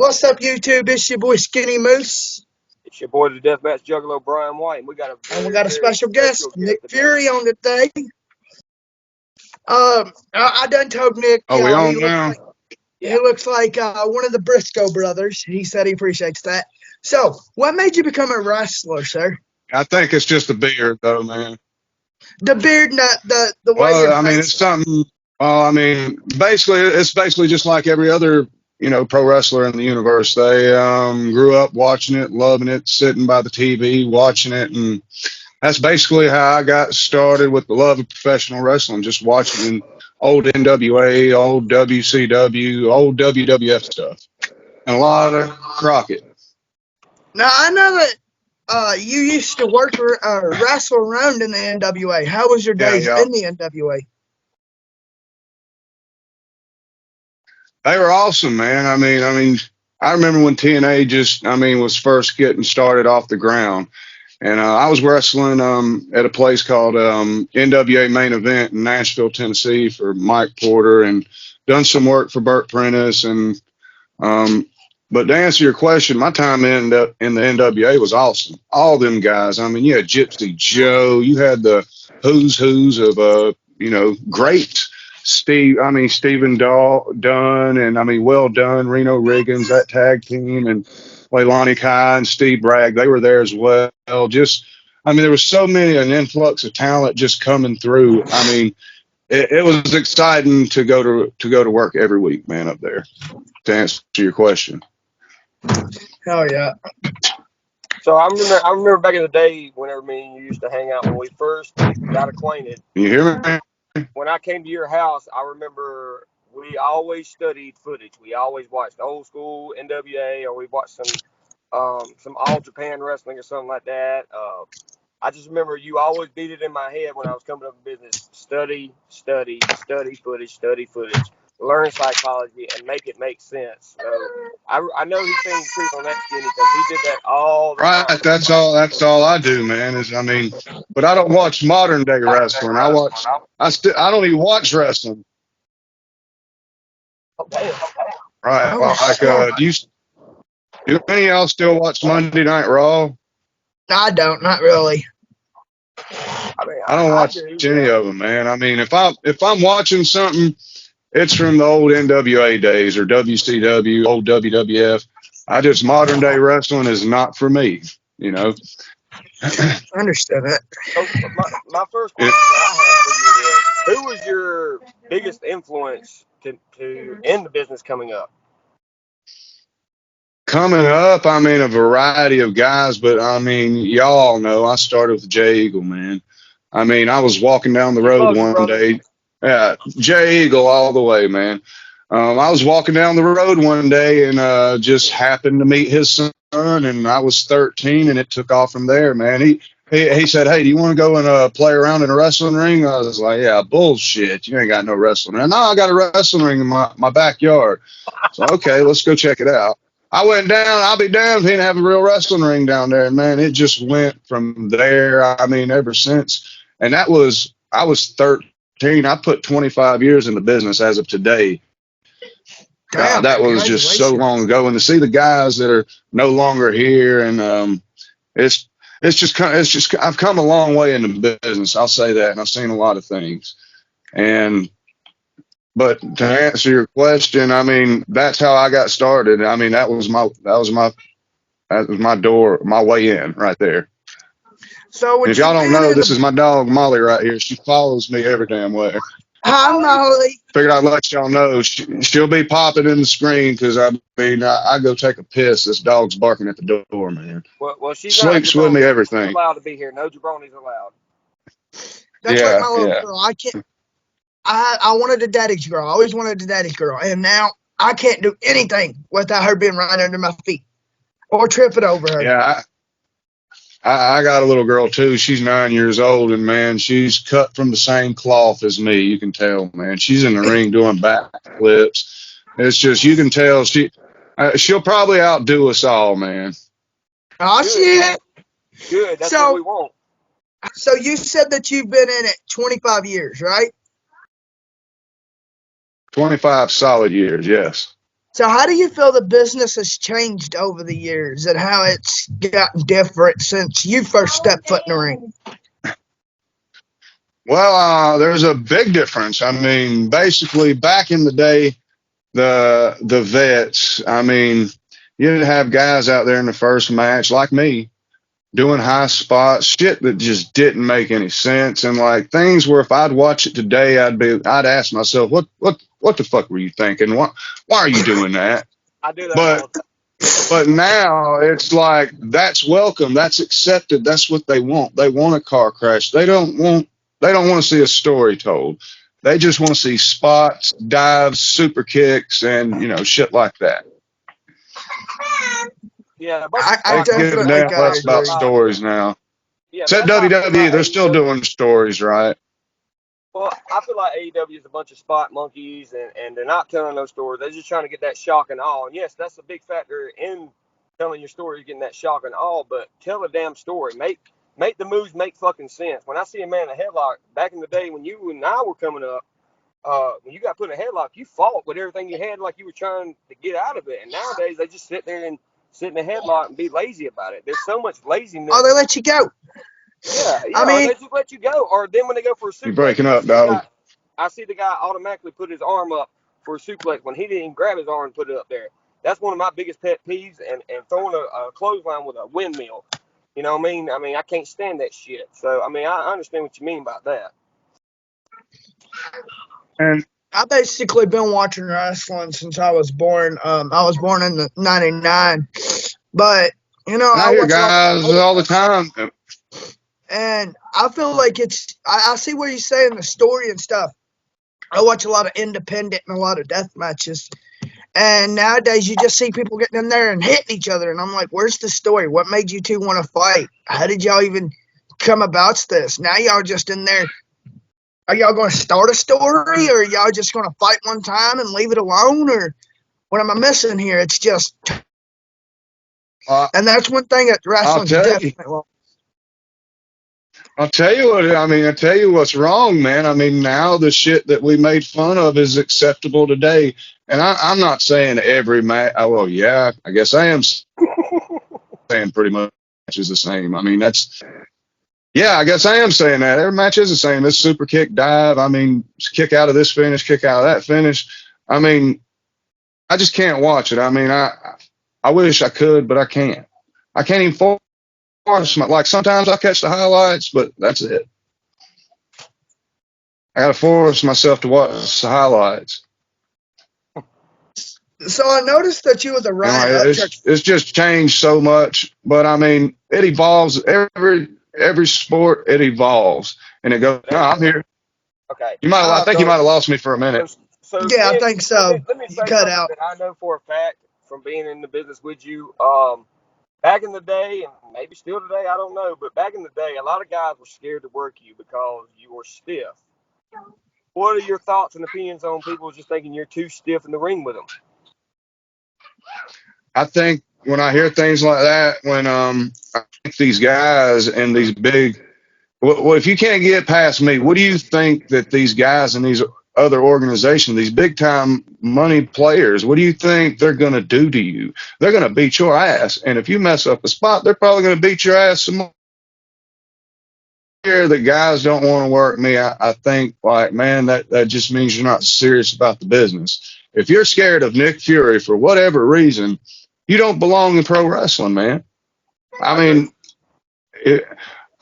What's up, YouTube? It's your boy Skinny Moose, It's your boy, the Deathmatch Juggalo, Brian White, and we got a and we very, got a very special special guest, guest Nick today. Fury, on today. I done told Nick, Are we on now? he looks like one of the Briscoe brothers. He said he appreciates that. So, what made you become a wrestler, sir? I think it's just a beard, though, man. The beard, and the way Well, you're I mean, it's facing. something. Well, I mean, it's basically just like every other, pro wrestler in the universe. They grew up watching it, loving it, sitting by the TV, watching it, and that's basically how I got started with the love of professional wrestling. Just watching old NWA, old WCW, old WWF stuff, and a lot of Crockett. Now I know that you used to work or wrestle around in the NWA. How was your Yeah, days yeah. in the NWA? They were awesome, man. I remember when TNA was first getting started off the ground, and I was wrestling at a place called NWA Main Event in Nashville, Tennessee, for Mike Porter, and done some work for Burt Prentice. And but to answer your question, my time in the NWA was awesome. All them guys. I mean, you had Gypsy Joe, you had the who's of greats. Stephen Dunn, and Well Done, Reno Riggins, that tag team, and Leilani Kai and Steve Bragg, they were there as well. There was so many, an influx of talent just coming through. It was exciting to go to work every week, man, up there. To answer your question. Hell yeah. So I remember back in the day whenever me and you used to hang out when we first got acquainted. Can you hear me? When I came to your house, I remember we always studied footage. We always watched old school NWA, or we watched some All Japan wrestling or something like that. I just remember you always beat it in my head when I was coming up in business. Study footage, learn psychology, and make it make sense. So I know he's saying the truth on that, Skinny, because he did that all the Right, time. that's all I do, man. But I don't watch modern day wrestling. I don't even watch wrestling. Damn. Right, Oh like shit. do any of y'all still watch Monday Night Raw? I don't, not really. I don't I watch do, any yeah. of them, man. If I'm watching something, it's from the old NWA days or WCW, old WWF. Modern day wrestling is not for me, you know. I understand that. So my first question that I have for you is, who was your biggest influence to in the business coming up? Coming up, a variety of guys, but y'all know I started with Jay Eagle, man. I was walking down the He road loves you, one brother. day. Yeah, Jay Eagle all the way, man. I was walking down the road one day and just happened to meet his son, and I was 13, and it took off from there, man. He said, "Hey, do you want to go and play around in a wrestling ring?" I was like, "Yeah, bullshit. You ain't got no wrestling ring." "No, I got a wrestling ring in my backyard." So okay, let's go check it out. I went down. I'll be damned if he didn't have a real wrestling ring down there, man. It just went from there. Ever since, and I was 13. I put 25 years in the business as of today. Damn, That was just so congratulations. long ago, and to see the guys that are no longer here, and it's I've come a long way in the business. I'll say that, and I've seen a lot of things. And but to answer your question, that's how I got started. That was my door, my way in right there. So And with if you y'all don't being know, in this the is my dog Molly right here. She follows me every damn way. hi Molly. Figured I'd let y'all know. She'll be popping in the screen because I go take a piss. This dog's barking at the door, man. Well, she's not a Sleeps with me, jabroni. She's everything. allowed to be here. No jabronis allowed. That's like Yeah, my little yeah. girl. I wanted a daddy's girl. I always wanted a daddy's girl. And now I can't do anything without her being right under my feet or tripping over her. Yeah, I got a little girl too. She's 9 years old, and man, she's cut from the same cloth as me. You can tell, man. She's in the ring doing backflips. It's just you can tell she'll probably outdo us all, man. Oh Good. shit. Good. That's what we So want. so you said that you've been in it 25 years, right? 25 solid years, yes. So how do you feel the business has changed over the years and how it's gotten different since you first stepped foot in the ring? Well, there's a big difference. I mean, basically, back in the day, the vets. I mean, you'd have guys out there in the first match like me doing high spots, shit that just didn't make any sense, and like things where if I'd watch it today, I'd ask myself, what the fuck were you thinking? Why are you doing that? I do that But all the time. but now it's like that's welcome, that's accepted, that's what they want. They want a car crash. They don't want to see a story told. They just want to see spots, dives, super kicks, and shit like that. Yeah, a bunch of I They spots. give a definitely damn gotta less about agree. stories now. Yeah, but Except that's how I feel WWE, about they're still AEW. doing stories, right? Well, I feel like AEW is a bunch of spot monkeys, and they're not telling those stories. They're just trying to get that shock and awe. And yes, that's a big factor in telling your story, getting that shock and awe. But tell a damn story. Make the moves make fucking sense. When I see a man in a headlock back in the day when you and I were coming up, when you got put in a headlock, you fought with everything you had, like you were trying to get out of it. And nowadays they just sit there and sit in a headlock and be lazy about it. There's so much Oh, laziness. they let you go. Yeah, I or mean, they just let you go. Or then when they go for a You're suplex, breaking you up, see the dog. guy. I see the guy automatically put his arm up for a suplex when he didn't even grab his arm and put it up there. That's one of my biggest pet peeves. And throwing a clothesline with a windmill. You know what I mean? I mean, I can't stand that shit. So I mean, I understand what you mean about that. And I've basically been watching wrestling since I was born. I was born in the '99, but and I I hear watch a lot of guys old all the wrestling, time. and I feel like I see what you're saying, the story and stuff. I watch a lot of independent and a lot of death matches, and nowadays you just see people getting in there and hitting each other, and I'm like, where's the story? What made you two want to fight? How did y'all even come about this? Now y'all just in there. Are y'all going to start a story, or are y'all just going to fight one time and leave it alone, or what am I missing here? It's just, Uh, and that's one thing that I'll wrestling's tell you. definitely. I'll tell you what. I mean, I tell you what's wrong, man. I mean, now the shit that we made fun of is acceptable today. And I'm not saying every match. Oh, well, yeah, I guess I am saying pretty much is the same. I mean, yeah, I guess I am saying that every match is the same. This super kick dive. I mean, kick out of this finish, kick out of that finish. I mean, I just can't watch it. I mean, I wish I could, but I can't. I can't even force my, like sometimes I catch the highlights, but that's it. I got to force myself to watch the highlights. So I noticed that you was a And like Ryan Upchuck. it's just changed so much. But I mean, it evolves every sport. It evolves, and it goes. No, I'm here. Okay. I think you So might have lost me for a So, minute. so yeah, I Skinny, think let so. me let me You say cut something out. that I know for a fact from being in the business with you. Back in the day, and maybe still today, I don't know, but back in the day, a lot of guys were scared to work you because you were stiff. What are your thoughts and opinions on people just thinking you're too stiff in the ring with them? I think when I hear things like that, when I think these guys and these big, well, if you can't get past me, what do you think that these guys and these other organizations, these big time money players, what do you think they're going to do to you? They're going to beat your ass, and if you mess up a spot, they're probably going to beat your ass some more. Here, the guys don't want to work me. I think, like, man, that just means you're not serious about the business. If you're scared of Nick Fury for whatever reason, you don't belong in pro wrestling, man. I I agree. mean, it,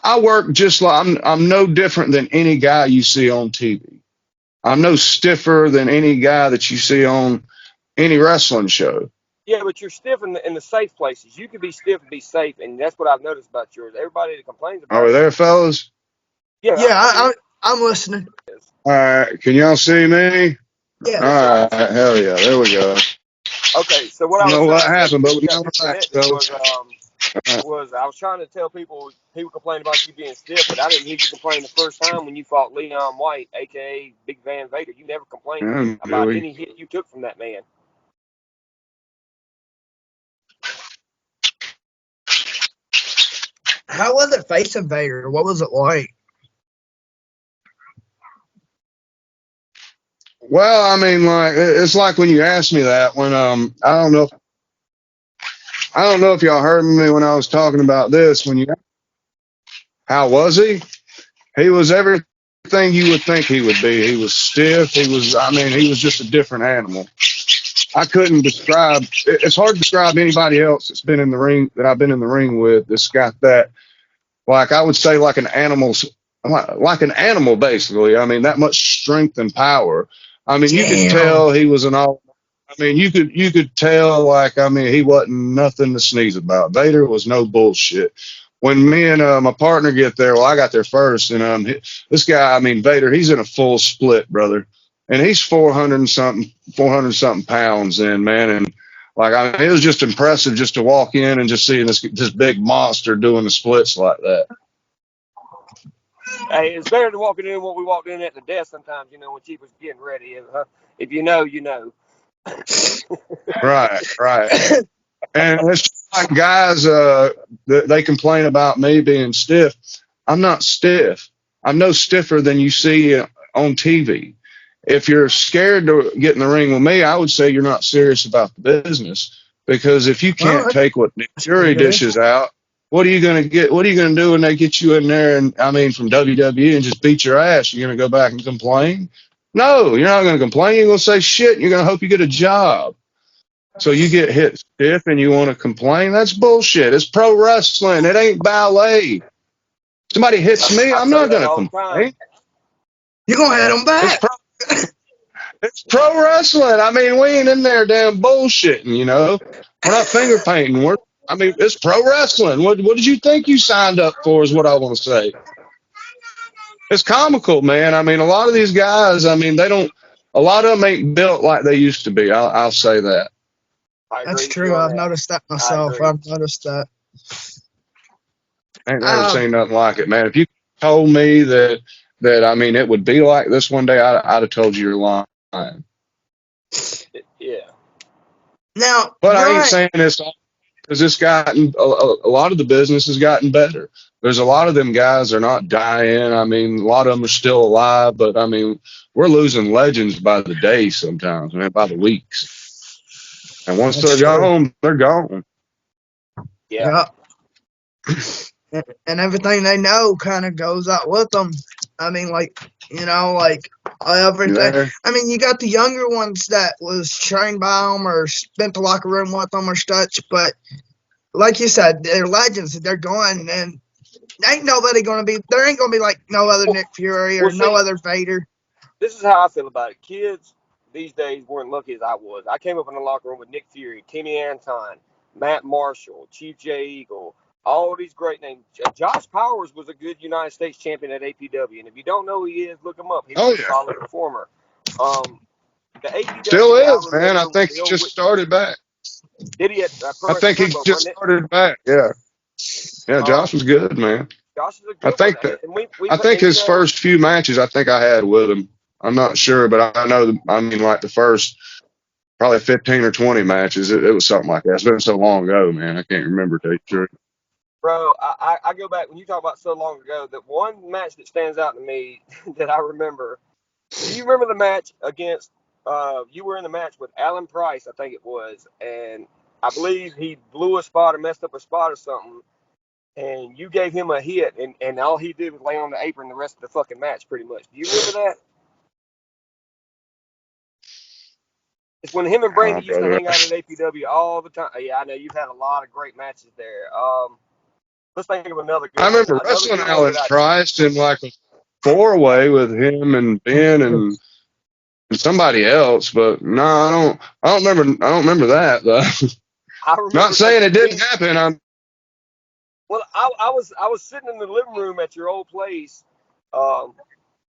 I work just like I'm no different than any guy you see on TV. I'm no stiffer than any guy that you see on any wrestling show. Yeah, but you're stiff in the safe places. You can be stiff and be safe, and that's what I've noticed about yours. Everybody that complains Are about we it, there, fellas? yeah, Yeah, I'm here. I'm listening. All right, can y'all see me? All Yes, Yes. sir. right, hell yeah, there we go. Okay, so what I I don't was know what saying before happened, but we we got got back, disconnected fellas. was I was trying to tell people complain about you being stiff, but I didn't hear you complain the first time when you fought Leon White, aka Big Van Vader. You never complained Yeah, about Dewey. any hit you took from that man. How was it facing Vader? What was it like? Well, I mean, like it's like when you asked me that when I don't know if y'all heard me when I was talking about this when you how was he? He was everything you would think he would be. He was stiff. He was just a different animal. I couldn't describe. It's hard to describe anybody else that's been in the ring that I've been in the ring with that's got that. Like I would say, like an animal, basically. I mean, that much strength and power. I mean, you could Damn. tell he was an all. I mean, you could tell like he wasn't nothing to sneeze about. Vader was no bullshit. When me and my partner get there, well, I got there first, and this guy, I mean Vader, he's in a full split, brother, and he's 400 something pounds in, man, and like I mean, it was just impressive just to walk in and just seeing this big monster doing the splits like that. Hey, it's better than walking in what we walked in at the desk sometimes, when Chief was getting ready. If you know, you know. Right, right. And it's just like guys, they complain about me being stiff. I'm not stiff. I'm no stiffer than you see on TV. If you're scared to get in the ring with me, I would say you're not serious about the business. Because if you Well, can't take what Nick that's pretty Fury good. dishes out, what are you going to get? What are you going to do when they get you in there and I mean from WWE and just beat your ass? You're going to go back and complain? No, you're not going to complain. You're going to say shit. You're going to hope you get a job. So you get hit stiff and you want to complain? That's bullshit. It's pro wrestling. It ain't ballet. Somebody hits me, I I'm say not that going to all the time. complain. You're gonna head them It's back. pro, it's pro wrestling. I mean, we ain't in there damn bullshitting, you know. We're not finger painting. I mean, it's pro wrestling. What did you think you signed up for is what I want to say. It's comical, man. I mean, a lot of these guys, I mean, a lot of them ain't built like they used to be. I'll say that. I That's agree with you true. on I've that. noticed that I myself. agree. I've noticed that. I ain't never Um, seen nothing like it, man. If you told me that I mean it would be like this one day, I'd have told you you're lying. Yeah. now, But I ain't Brian, saying this because it's gotten a lot of the business has gotten better. There's a lot of them guys are not dying. I mean, a lot of them are still alive, but I mean, we're losing legends by the day sometimes, man, by the weeks. And once that's they're true. gone, they're gone. Yeah. Yeah, and everything they know kind of goes out with them. I mean, like everything. Yeah. I mean, you got the younger ones that was trained by them or spent the locker room with them or such, but like you said, they're legends. They're gone, and ain't nobody gonna be. There ain't gonna be like no other Well, Nick Fury well, or no see, other Vader. this is how I feel about it. Kids these days weren't lucky as I was. I came up in the locker room with Nick Fury, Timmy Anton, Matt Marshall, Chief J Eagle, all these great names. Josh Powers was a good United States champion at APW, and if you don't know who he is, look him up. He was Oh a yeah. solid performer. Um, the Still APW that I is, man. I remember with think the he old just started back. did he at Pro I Wrestling think he Turnbuckle, just wasn't it? started back. Yeah. Yeah. Josh Um, was good, man. Josh is a I good one, think that and we I think and his first few matches I think I had with him. I'm not sure, but I know I mean like the first probably 15 or 20 matches. It was something like that. It's been so long ago, man. I can't remember to tell you the truth. bro, I go back when you talk about so long ago. That one match that stands out to me that I remember. Do you remember the match against? You were in the match with Alan Price, I think it was, and I believe he blew a spot or messed up a spot or something, and you gave him a hit, and all he did was lay on the apron the rest of the fucking match, pretty much. Do you remember that? It's when him and Oh, Brandy used to brother. hang out at APW all the time. Yeah, I know you've had a lot of great matches there. Let's think of another I good one. remember Another wrestling good one that Alan I Price in like a four-way with him and Ben and somebody else, but no, I don't remember that though. I Not remember saying it didn't me. happen. I'm Well, I was sitting in the living room at your old place, um,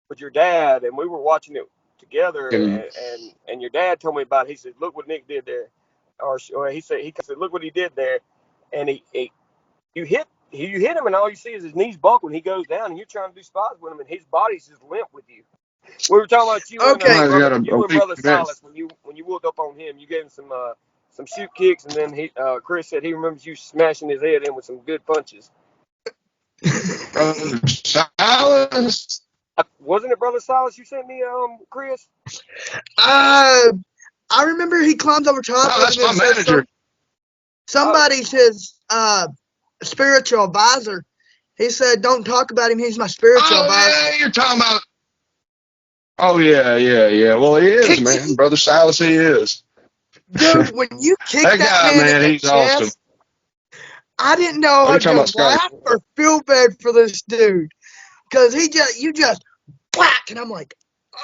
with your dad, and we were watching it together. and And your dad told me about it. He said, "Look what Nick did there," or he said, "Look what he did there," and you hit him, and all you see is his knees buckle, and he goes down, and you're trying to do spots with him, and his body's just limp with you. We were talking about Okay, somebody's got a you and weak brother connection. Silas when you whooped up on him. You gave him some shoot kicks, and then Chris said he remembers you smashing his head in with some good punches. Brother Silas. Wasn't it Brother Silas you sent me, Chris? I remember he climbs over top Oh, of that's him my and says manager. somebody's his spiritual advisor. He said, "Don't talk about him. He's my spiritual Oh advisor." yeah, you're talking about. Oh yeah. Well, he is, Kicked man. Brother Silas, he is. Dude, when you kick That that guy, man in man, the he's awesome. chest, I didn't know Oh, how you talking to about Scotty? laugh or feel bad for this dude. Cause you just whack, and I'm like,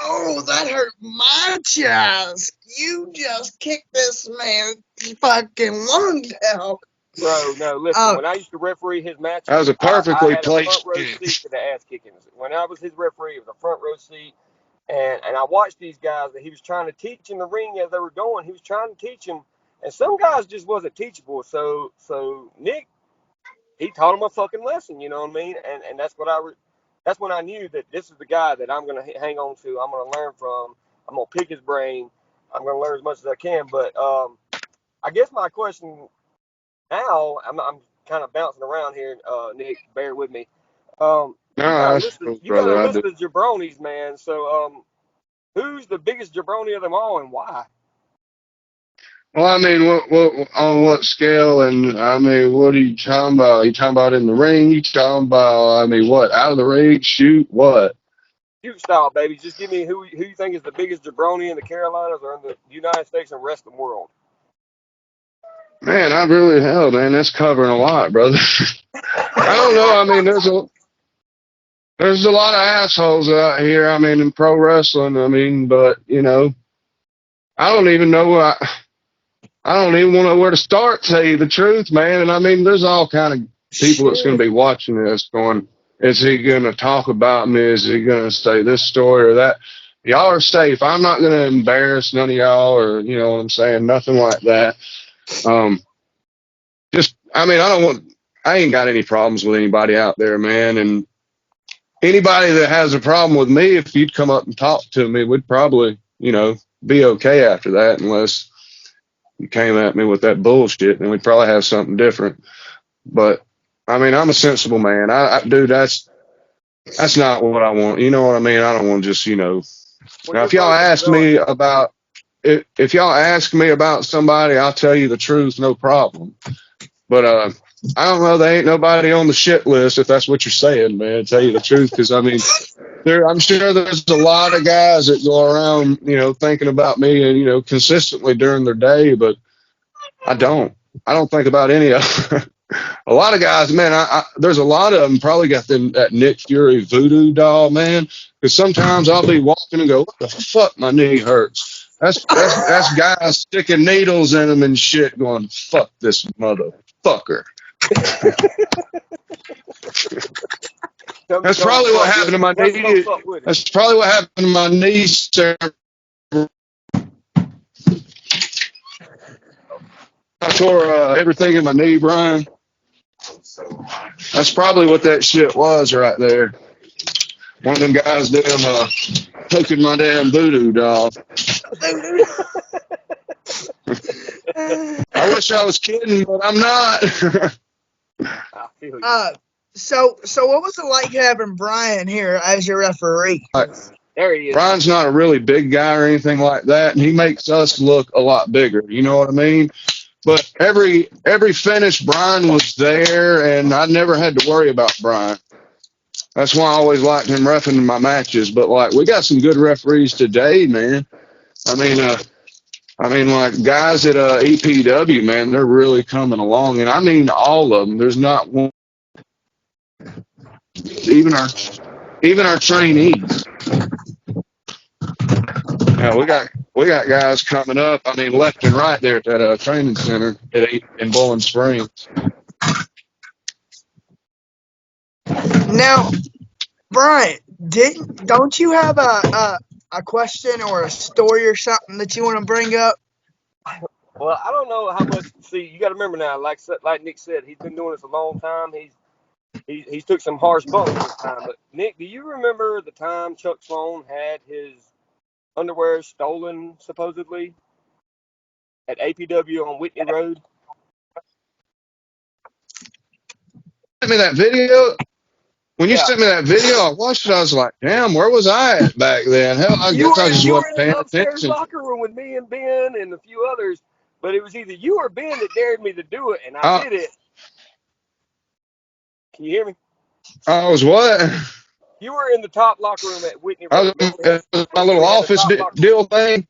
oh, that hurt my chest. You just kicked this man's fucking lungs out. Bro, no, listen. Uh, When I used to referee his That was matches, a I perfectly had a front placed row kick. seat to the ass kickings. When I was his referee, it was a front row seat, and I watched these guys that he was trying to teach in the ring as they were going. He was trying to teach them, and some guys just wasn't teachable. So Nick, he taught him a fucking lesson. You know what I mean? And that's when I knew that this is the guy that I'm gonna hang on to. I'm gonna learn from. I'm gonna pick his brain. I'm gonna learn as much as I can. But I guess my question now, I'm kind of bouncing around here, Nick. Bear with me. No, that's cool, You got a brother. I list do. of jabronis, man. So who's the biggest jabroni of them all, and why? Well, I mean, what on what scale? And I mean, what are you talking about? You talking about in the ring? You talking about? I mean, what out of the ring? Shoot, what? Shoot style, baby. Just give me who you think is the biggest jabroni in the Carolinas or in the United States and rest of the world. Man, I really hell, man, that's covering a lot, brother. I don't know. I mean, there's a lot of assholes out here. I mean, in pro wrestling. I mean, but I don't even know. I don't even know where to start. To tell you the truth, man. And I mean, there's all kind of people that's going to shit. be watching this, going, "Is he going to talk about me? Is he going to say this story or that?" Y'all are safe. I'm not going to embarrass none of y'all, or you know what I'm saying, nothing like that. Um, just, I mean, I ain't got any problems with anybody out there, man. And anybody that has a problem with me, if you'd come up and talk to me, we'd probably, be okay after that, unless you came at me with that bullshit, and we'd probably have something different. But I mean, I'm a sensible man. Dude, that's not what I want. You know what I mean? I don't want to just, Well, Now, you're if y'all perfect ask regardless. me about, if y'all ask me about somebody, I'll tell you the truth, no problem. But I don't know. There ain't nobody on the shit list, if that's what you're saying, man. To tell you the truth, because I mean, I'm sure there's a lot of guys that go around, thinking about me and consistently during their day, but I don't. I don't think about any of them. A lot of guys, man. There's a lot of them probably got that Nick Fury voodoo doll, man. Because sometimes I'll be walking and go, "What the fuck? My knee hurts." That's guys sticking needles in them and shit, going, "Fuck this motherfucker." That's Tell me probably to what fuck with happened to him. my Tell me to knee. fuck with him. That's probably what happened to my knee, sir. I tore everything in my knee, Brian. That's probably what that shit was right there. One of them guys damn hooking my damn voodoo doll. I wish I was kidding, but I'm not. I feel you. uh, so what was it like having Brian here as your referee? There he is. Brian's not a really big guy or anything like that, and he makes us look a lot bigger. You know what I mean? But every finish, Brian was there, and I never had to worry about Brian. That's why I always liked him reffing my matches. But like, we got some good referees today, man. I mean, like guys at EPW, man, they're really coming along, and I mean all of them. There's not one, even our trainees. Yeah, we got guys coming up. I mean, left and right there at that training center in Bowling Springs. Now, Brian, don't you have a question or a story or something that you want to bring up? Well, I don't know how much. See, you got to remember now. Like Nick said, he's been doing this a long time. He's took some harsh bumps in his time. But Nick, do you remember the time Chuck Sloan had his underwear stolen supposedly at APW on Whitney Road? Send me that video. when you Yeah. sent me that video, I watched it. I was like, damn, where was I at back then? Hell, I You guess I were just you were wasn't in paying the upstairs attention. locker room with me and Ben and a few others, but it was either you or Ben that dared me to do it, and I I, did it. Can you hear me? I was what? You were in the top locker room at Whitney I Road. was in Remember my we little had the office top locker room? deal thing.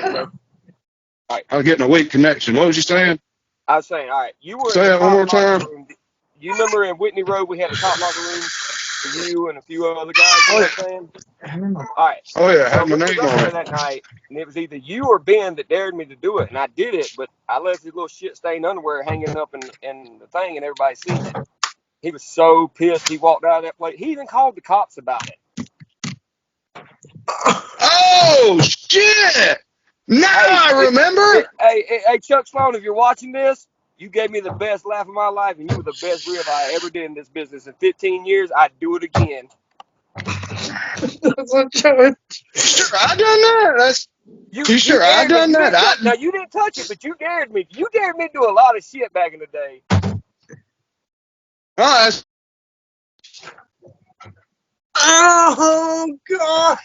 Okay. All right. I was getting a weak connection. What was you saying? I was saying, all right, you were in Say the that one top more locker time. room. You remember in Whitney Road we had the top locker room for you and a few other guys, you Oh know yeah, what I'm saying? All right. oh yeah, Well, had my we was name up on there it. that night, and it was either you or Ben that dared me to do it, and I did it, but I left his little shit-stained underwear hanging up in the thing, and everybody seen it. He was so pissed he walked out of that place. He even called the cops about it. Oh shit! Now Hey, I remember. hey, Chuck Sloan, if you're watching this, you gave me the best laugh of my life, and you were the best rib I ever did in this business. In 15 years, I'd do it again. Sure, I done that. That's you You sure I dared me. done You that? didn't touch. Now you didn't touch it, but you dared me. You dared me to do a lot of shit back in the day. That's Oh God!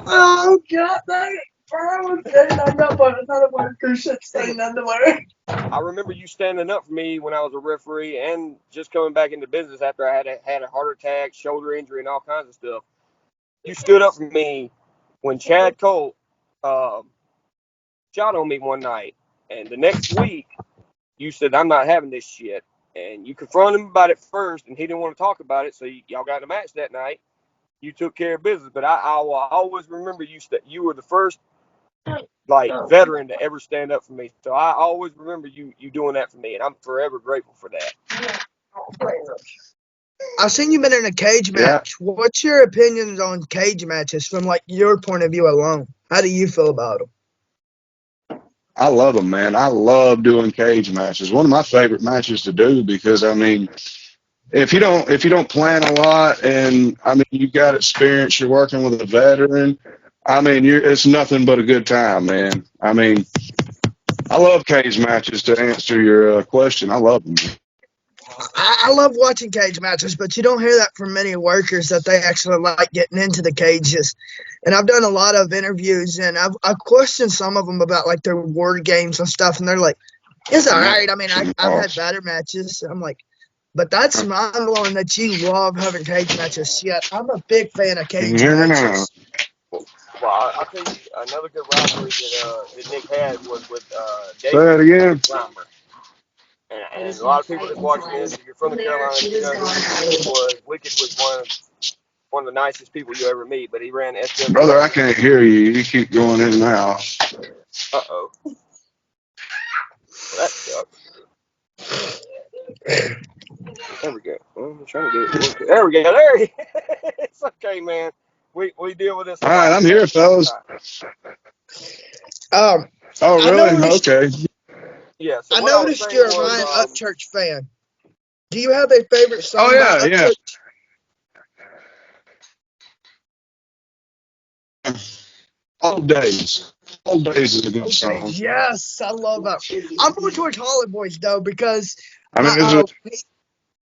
Oh God! Dang it! I was standing up on another worker shit staying underwear. I remember you standing up for me when I was a referee, and just coming back into business after I had a heart attack, shoulder injury, and all kinds of stuff. You stood up for me when Chad Colt shot on me one night, and the next week you said I'm not having this shit, and you confronted him about it first, and he didn't want to talk about it, so y'all got in a match that night. You took care of business, but I will always remember you were the first like veteran to ever stand up for me. So I always remember you doing that for me, and I'm forever grateful for that. I've seen you been in a cage yeah. match. What's your opinions on cage matches from like your point of view alone? How do you feel about them? I love them, man. I love doing cage matches. One of my favorite matches to do because I mean, if you don't plan a lot and I mean you got experience, you're working with a veteran. I mean, it's nothing but a good time, man. I mean, I love cage matches. To answer your question, I love them. I love watching cage matches, but you don't hear that from many workers that they actually like getting into the cages. And I've done a lot of interviews, and I've questioned some of them about like their word games and stuff, and they're like, "It's all right." I mean, I've had better matches. I'm like, but that's mind blowing that you love having cage matches. Yeah, I'm a big fan of Can you cage hear me now? matches. Well, I'll tell you another good rivalry that Nick had was with Say David that again. Reimer. And a lot of people that's watching this, if you're from the Carolinas, you know who Wicked was. Wicked was one of the nicest people you ever meet, but he ran Brother, I SWA. can't hear you. You keep going in and out. Uh-oh. Well, that sucks. There we go. Well, I'm trying to get it working. There we go. There he It's okay, man. We deal with this a All right, lot. I'm It here, happens all the fellas. time. Um, Oh, I really? noticed Okay. Yeah, so I what I was noticed saying you're a Ryan was, Upchurch fan. Do you have a favorite Oh, song by yeah, yeah. Upchurch? Old days. Old days is a good Okay, song. yes, I love that. I'm more towards Hollow Boys though because I my mean, is it?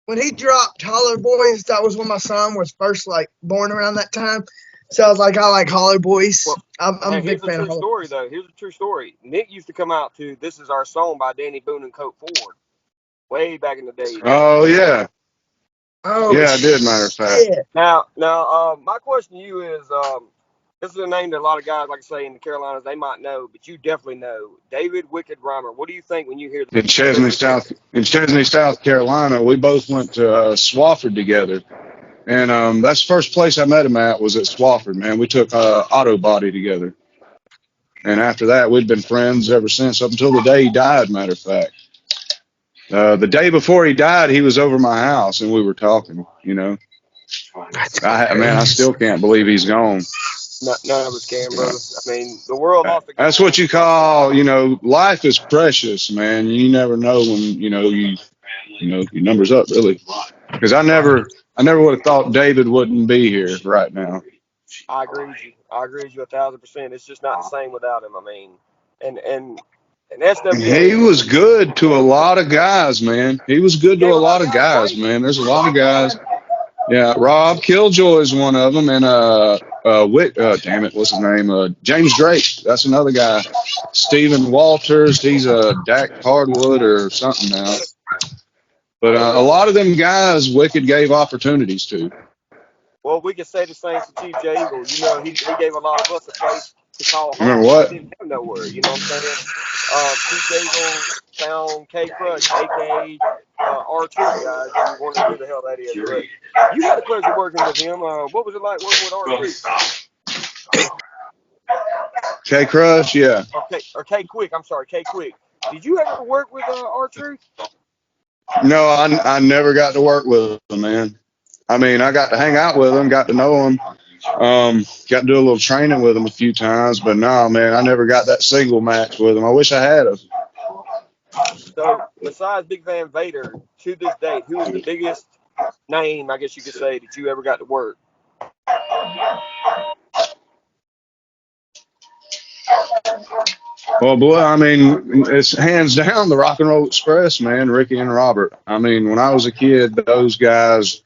when he dropped Hollow Boys, that was when my son was first like born around that time. So I was like, I like Hollow Boys. well, I'm a hey, big here's a fan of true Hollow story, Boys. though. Here's a true story. Nick used to come out to This Is Our Song by Danny Boone and Colt Ford way back in the day. He did. Oh, yeah. Oh Yeah, I did, matter of fact. shit! Now, my question to you is, this is a name that a lot of guys, like I say, in the Carolinas, they might know, but you definitely know. David Wicked Reimer. What do you think when you hear In the Chesney, lyrics? South Carolina, we both went to Swofford together. And that's the first place I met him at was at Swofford, man. We took auto body together. And after that, we'd been friends ever since, up until the day he died, matter of fact. The day before he died, he was over my house and we were talking, you know. That's I crazy. still can't believe he's gone. None of us can, brother. I mean, the world lost a good That's man. what you We lost a lot call, of them. life is precious, man. You never know when, your number's up, really. Because I never would have thought David wouldn't be here right now. I agree with you. I agree with you 1,000%. It's just not the same without him. I mean, and And SWA He was good to a lot of guys, man. He was good to gave a a lot lot of of guys guys, breaks. man. There's a lot of guys. Yeah, Rob Killjoy is one of them, and damn it, what's his name? James Drake. That's another guy. Stephen Walters. He's a Dak Hardwood or something now. But a lot of them guys, Wicked gave opportunities to. Well, we could say the same for Chief J Eagle. You know, he gave a lot of us a place to call Remember home when we what? didn't have nowhere. You know what I'm saying? Chief J Eagle found K Crush, aka R-Truth, guys, if you're wondering who the hell that is. But you had the pleasure of working with him. What was it like working with R-Truth? K Crush, yeah. Or K Quick. I'm sorry, K Quick. Did you ever work with R-Truth? No, I never got to work with him, man. I mean, I got to hang out with him, got to know him, got to do a little training with him a few times, but no, man, I never got that single match with him. I wish I had him. So, besides Big Van Vader, to this date, who is the biggest name, I guess you could say, that you ever got to work? Well, boy, I mean, it's hands down the Rock and Roll Express, man, Ricky and Robert. I mean, when I was a kid, those guys,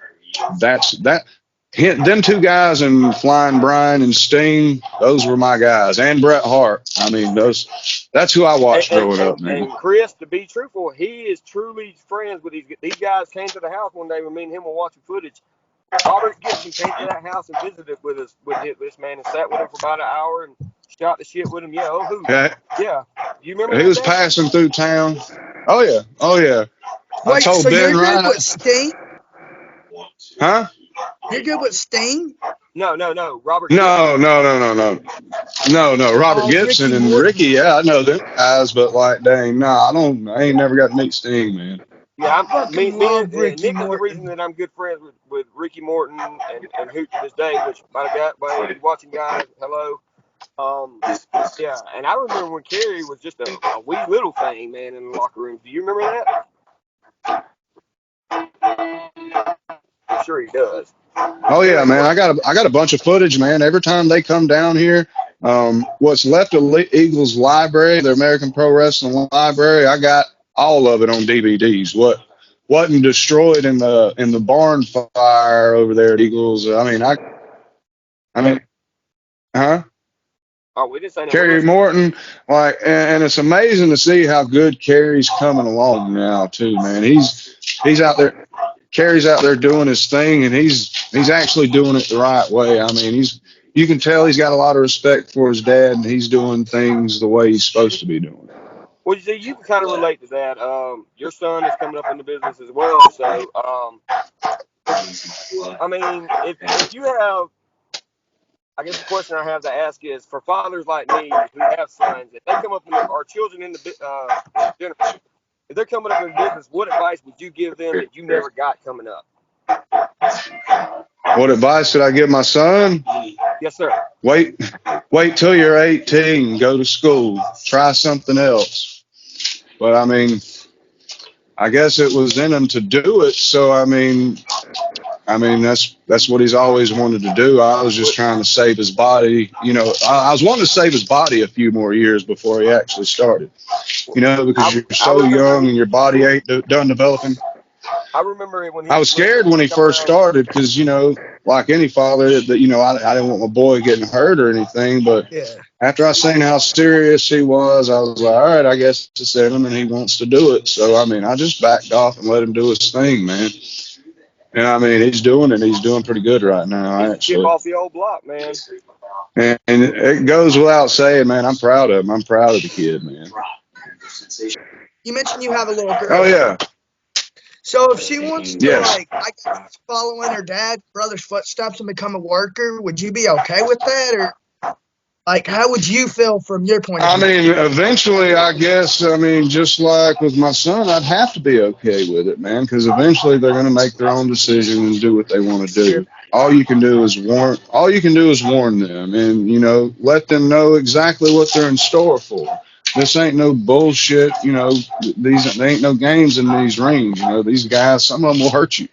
them two guys and Flying Brian and Sting, those were my guys, and Bret Hart. I mean, that's who I watched growing up, man. And Chris, to be truthful, he is truly friends with these guys. Came to the house one day when me and him were watching footage. Robert Gibson came to that house and visited with us with this man and sat with him for about an hour and shot the shit with him. Yeah, oh who? Yeah, you remember? He was passing through town. Oh yeah, oh yeah. Wait, I told so Ben you're Ryan. good with Sting? Huh? You're good with Sting? No, Robert. No. Robert Gibson Ricky and Morton. Ricky. Yeah, I know them guys, but like, dang, I ain't never got to meet Sting, man. Yeah, Fucking love Ricky Nick Morton. is the reason that I'm good friends with Ricky Morton and Hoot to this day. Which, by you watching guys, hello. Yeah, and I remember when Kerry was just a wee little thing, man, in the locker room. Do you remember that? I'm sure he does. Oh yeah, man. I got a bunch of footage, man. Every time they come down here, what's left of Eagles library, the American Pro Wrestling Library, I got all of it on DVDs. What wasn't destroyed in the barn fire over there at Eagles? I mean, huh? Oh, we didn't say that. Kerry Morton, like, and it's amazing to see how good Kerry's coming along now too, man. He's out there. Kerry's out there doing his thing, and he's actually doing it the right way. I mean, you can tell he's got a lot of respect for his dad, and he's doing things the way he's supposed to be doing it. Well, you see, you can kind of relate to that. Your son is coming up in the business as well, so I mean, if you have, I guess the question I have to ask is for fathers like me who have sons, if they come up in our children in the dinner, if they're coming up in business, what advice would you give them that you never got coming up? What advice did I give my son? Yes, sir. Wait till you're 18. Go to school. Try something else. But I mean, I guess it was in him to do it. So I mean, that's what he's always wanted to do. I was just trying to save his body. You know, I was wanting to save his body a few more years before he actually started. You know, because you're so young and your body ain't done developing. I remember when I was scared when he first started because, you know, like any father, that I didn't want my boy getting hurt or anything. But after I seen how serious he was, I was like, all right, I guess it's in him and he wants to do it. So I mean, I just backed off and let him do his thing, man. And I mean, he's doing it. He's doing pretty good right now, actually. Chip off the old block, man. And it goes without saying, man, I'm proud of him. I'm proud of the kid, man. You mentioned you have a little girl. Oh, yeah. So if she wants to, following her dad, brother's footsteps and become a worker, would you be okay with that? Or, like, how would you feel from your point of view? I mean, eventually, I guess, just like with my son, I'd have to be okay with it, man, because eventually they're going to make their own decision and do what they want to do. All you can do is warn them and, you know, let them know exactly what they're in store for. This ain't no bullshit, you know, there ain't no games in these rings, you know, these guys, some of them will hurt you.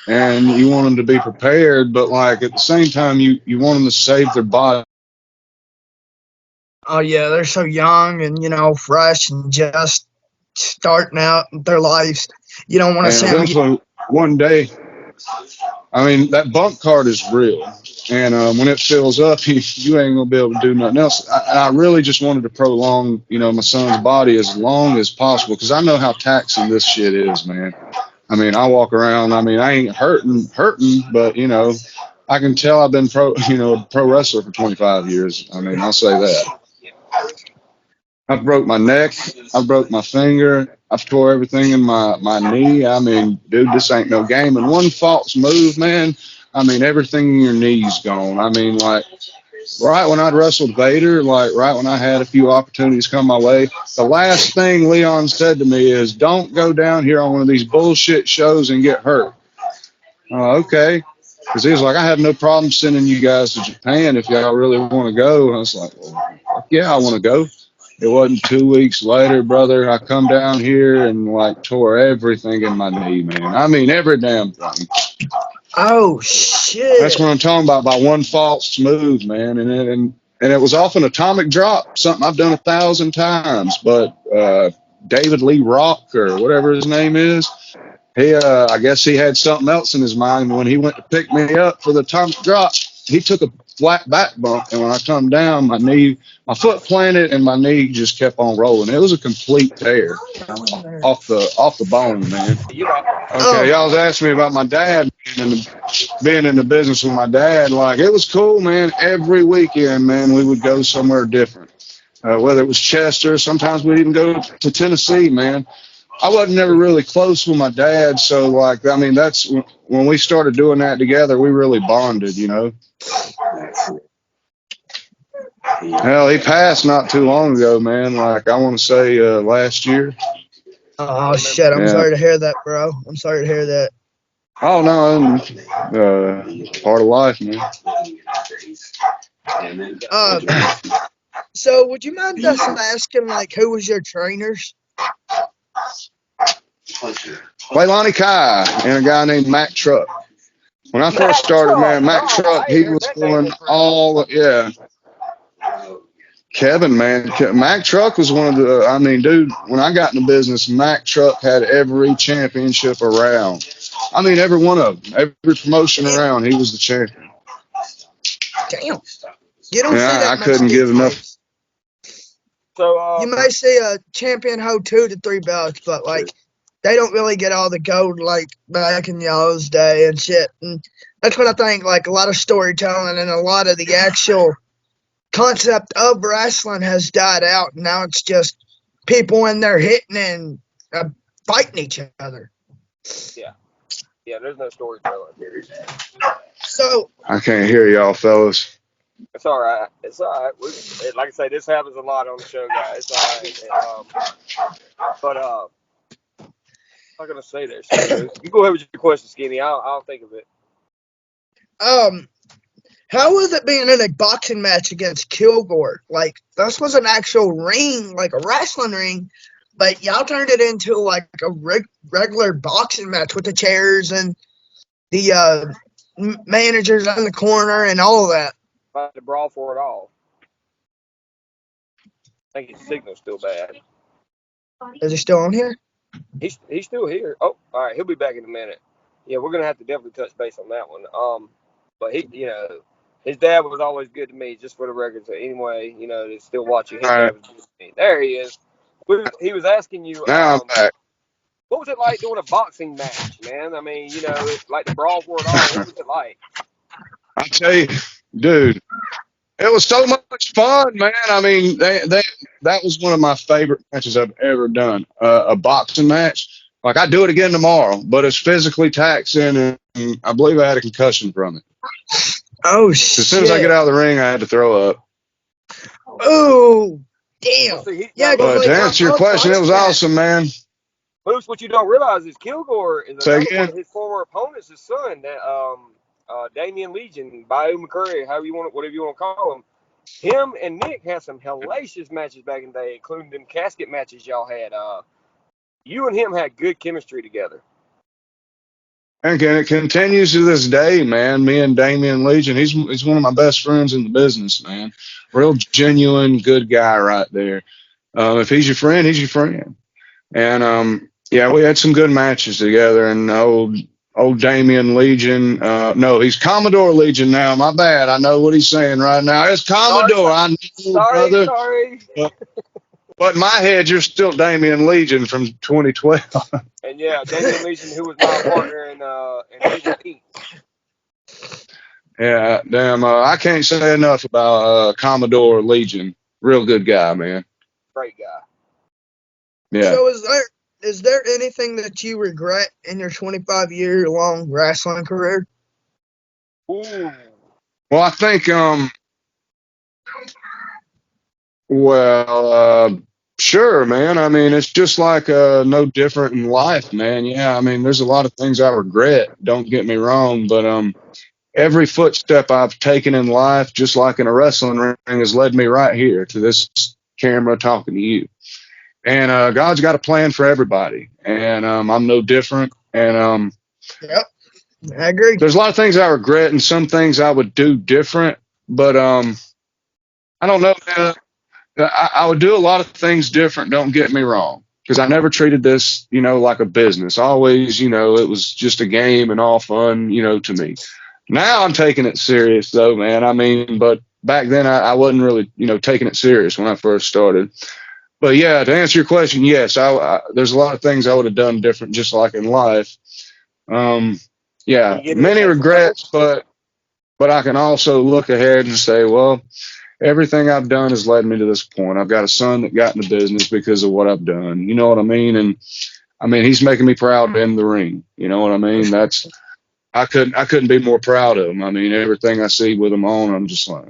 And you want them to be prepared, but like at the same time, you want them to save their body Oh yeah, they're so young and fresh and just starting out their lives. You don't want to And see them get. eventually, one day, I mean, that bump card is real. And when it fills up, you ain't gonna be able to do nothing else. I really just wanted to prolong, my son's body as long as possible because I know how taxing this shit is, man. I mean, I walk around. I mean, I ain't hurting, but I can tell I've been a pro wrestler for 25 years. I mean, I'll say that. I broke my neck. I broke my finger. I've tore everything in my knee. I mean, dude, this ain't no game. And one false move, man. I mean, everything in your knee's gone. I mean, like right when I'd wrestled Vader, like right when I had a few opportunities come my way, the last thing Leon said to me is, "Don't go down here on one of these bullshit shows and get hurt." Okay. Because he was like, I have no problem sending you guys to Japan if y'all really want to go. And I was like, well, fuck yeah, I want to go. It wasn't 2 weeks later, brother. I come down here and like tore everything in my knee, man. I mean, every damn thing. Oh That's shit! what I'm talking about by one false move, man. And it was off an atomic drop, something I've done 1,000 times. But David Lee Rock or whatever his name is, I guess he had something else in his mind. When he went to pick me up for the atomic drop, he took a flat back bump, and when I come down, my foot planted, and my knee just kept on rolling. It was a complete tear off the bone, man. You back? Okay, Um, y'all was asking me about my dad and being in the business with my dad. Like it was cool, man. Every weekend, man, we would go somewhere different. Whether it was Chester, sometimes we'd even go to Tennessee, man. I wasn't never really close with my dad, so like I mean that's when we started doing that together, we really bonded. Hell, he passed not too long ago, man. Like I want to say last year. I oh remember shit! I'm Yeah. sorry to hear that, bro. I'm sorry to hear that. Oh no, part of life, man. Um, so would you mind us asking like who was your trainers? Leilani Kai and a guy named Mac Truck. When I first Mac started, Truck. man, Mac Oh, Truck, I ain't he heard was that name pulling in forever. all, yeah. Kevin, man, Mac Truck was one of the. I mean, dude, when I got in the business, Mac Truck had every championship around. I mean, every one of them, every promotion Damn, around, he was the champion. damn. You don't And see I that much couldn't give these enough. days. So, You may see a champion hold 2 to 3 belts, but like they don't really get all the gold like back in y'all's day and shit. And that's what I think. Like a lot of storytelling and a lot of the actual concept of wrestling has died out. And now it's just people in there hitting and fighting each other. yeah, yeah. There's no storytelling. So, I can't hear y'all, fellas. It's all right. It's all right. Like I say, this happens a lot on the show, guys. It's all right. But I'm not gonna say there, Skinny Moose. You go ahead with your question, Skinny. I'll think of it. um, how was it being in a boxing match against Kilgore? Like, this was an actual ring, like a wrestling ring, but y'all turned it into like a regular boxing match with the chairs and the managers in the corner and all of that. About to brawl for it all. I think his signal's still bad. Is it still on here? He's still here. Oh, all right. He'll be back in a minute. Yeah, we're gonna have to definitely touch base on that one. But his dad was always good to me, just for the record. So anyway, to still watching, his All dad right, was good to me. There he is. He was asking you, now I'm back. what was it like doing a boxing match, man? I mean, like the brawl for it all. What was it like? I tell you, dude, it was so much fun, man. I mean, that was one of my favorite matches I've ever done. A boxing match. Like I do it again tomorrow, but it's physically taxing, and I believe I had a concussion from it. Oh As soon as I get shit! out of the ring, I had to throw up. Oh Well, damn! see, now Yeah, because look, But to like Moose, answer your I'll question, it fight was that. awesome, man. Moose, what you don't realize is Kilgore is Say another one again. of his former opponents' his son, that Damian Legion, Bayou McCurry, whatever you want to call him. Him and Nick had some hellacious matches back in the day, including them casket matches y'all had. You and him had good chemistry together. And it continues to this day, man. Me and Damian Legion, he's one of my best friends in the business, man. Real genuine, good guy right there. If he's your friend, he's your friend. And yeah, we had some good matches together. And old Damian Legion, no, he's Commodore Legion now. My bad. I know what he's saying right now. It's Commodore. I know, brother. Sorry. But in my head, you're still Damian Legion from 2012. And yeah, Damian Leeson, who was my partner in Legion Heat. Yeah, damn. I can't say enough about Commodore Legion. Real good guy, man. Great guy. Yeah. So is there anything that you regret in your 25-year-long wrestling career? Ooh. Well, I think well, sure, man. I mean, it's just like no different in life, man. Yeah, I mean, there's a lot of things I regret. Don't get me wrong, but every footstep I've taken in life, just like in a wrestling ring, has led me right here to this camera talking to you. And God's got a plan for everybody, and I'm no different. And Yep, I agree. there's a lot of things I regret, and some things I would do different. But I don't know, man. I would do a lot of things different. Don't get me wrong, because I never treated this, like a business. Always, it was just a game and all fun, to me. Now I'm taking it serious, though, man. I mean, but back then I wasn't really, taking it serious when I first started. But yeah, to answer your question, yes, there's a lot of things I would have done different, just like in life. Yeah, many regrets, but I can also look ahead and say, well, everything I've done has led me to this point. I've got a son that got in the business because of what I've done. You know what I mean? And I mean, he's making me proud in the ring. You know what I mean? I couldn't be more proud of him. I mean, everything I see with him on, I'm just like,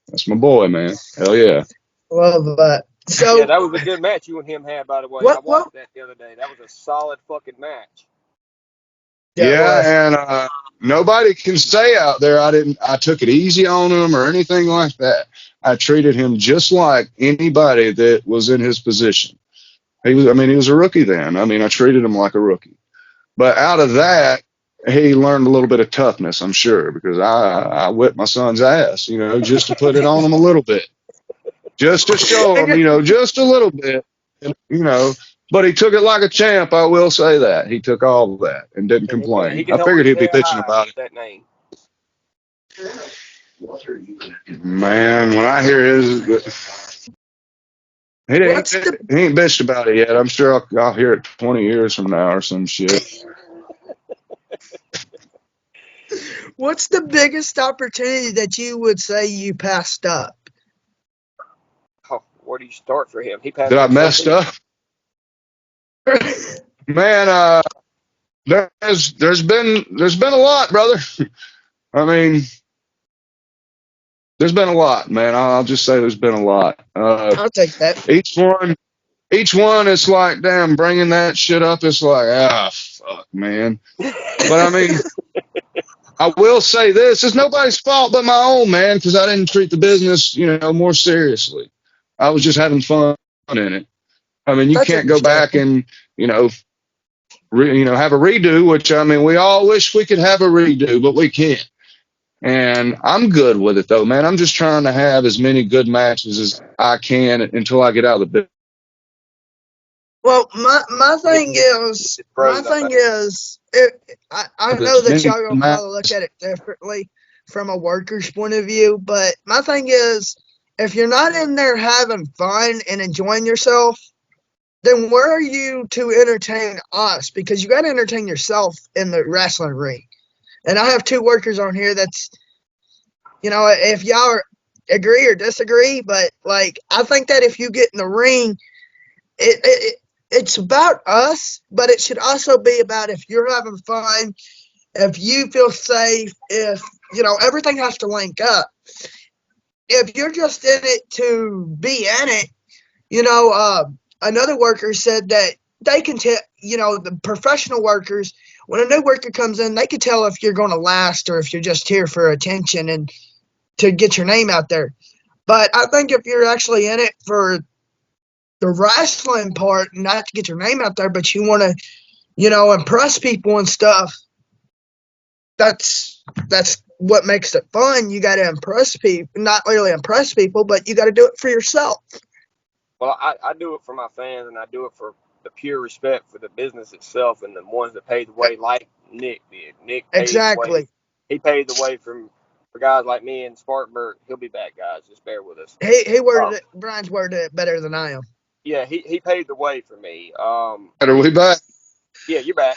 that's my boy, man. Hell yeah. Love that. So yeah, that was a good match you and him had, by the way. I watched that the other day. That was a solid fucking match. Yeah, and nobody can say out there I took it easy on him or anything like that. I treated him just like anybody that was in his position. He was a rookie then. I mean, I treated him like a rookie. But out of that, he learned a little bit of toughness, I'm sure, because I whipped my son's ass, just to put it on him a little bit, just to show him, just a little bit, But he took it like a champ. I will say that he took all of that and didn't complain. I figured he'd be bitching about it. That name. Man, when I hear he ain't bitched about it yet. I'm sure I'll hear it 20 years from now or some shit. What's the biggest opportunity that you would say you passed up? Oh, where do you start for him? He passed. Did I messed up? Man, there's been a lot, brother. I mean, there's been a lot, man. I'll just say there's been a lot. I'll take that. Each one, it's like, damn, bringing that shit up, it's like, fuck, man. But I mean, I will say this: it's nobody's fault but my own, man, because I didn't treat the business, more seriously. I was just having fun in it. I mean, you can't go back and, have a redo, which, I mean, we all wish we could have a redo, but we can't. And I'm good with it, though, man. I'm just trying to have as many good matches as I can until I get out of the business. Well, my thing is, I know that y'all gonna probably look at it differently from a worker's point of view, but my thing is, if you're not in there having fun and enjoying yourself, then where are you to entertain us? Because you got to entertain yourself in the wrestling ring. And I have two workers on here that's, if y'all agree or disagree, but like, I think that if you get in the ring, it's about us, but it should also be about if you're having fun, if you feel safe, if, everything has to link up. If you're just in it to be in it, another worker said that they can tell, the professional workers, when a new worker comes in, they can tell if you're going to last or if you're just here for attention and to get your name out there. But I think if you're actually in it for the wrestling part, not to get your name out there, but you want to, impress people and stuff, that's what makes it fun. You got to impress people, not really impress people, but you got to do it for yourself. Well, I do it for my fans, and I do it for the pure respect for the business itself and the ones that paid the way, like Nick did. Nick paid the way. Exactly. He paid the way for guys like me and Spartanburg. He'll be back, guys. Just bear with us. He worded Um, it. Brian's worded it better than I am. yeah, he paid the way for me. Are we back? Yeah, you're back.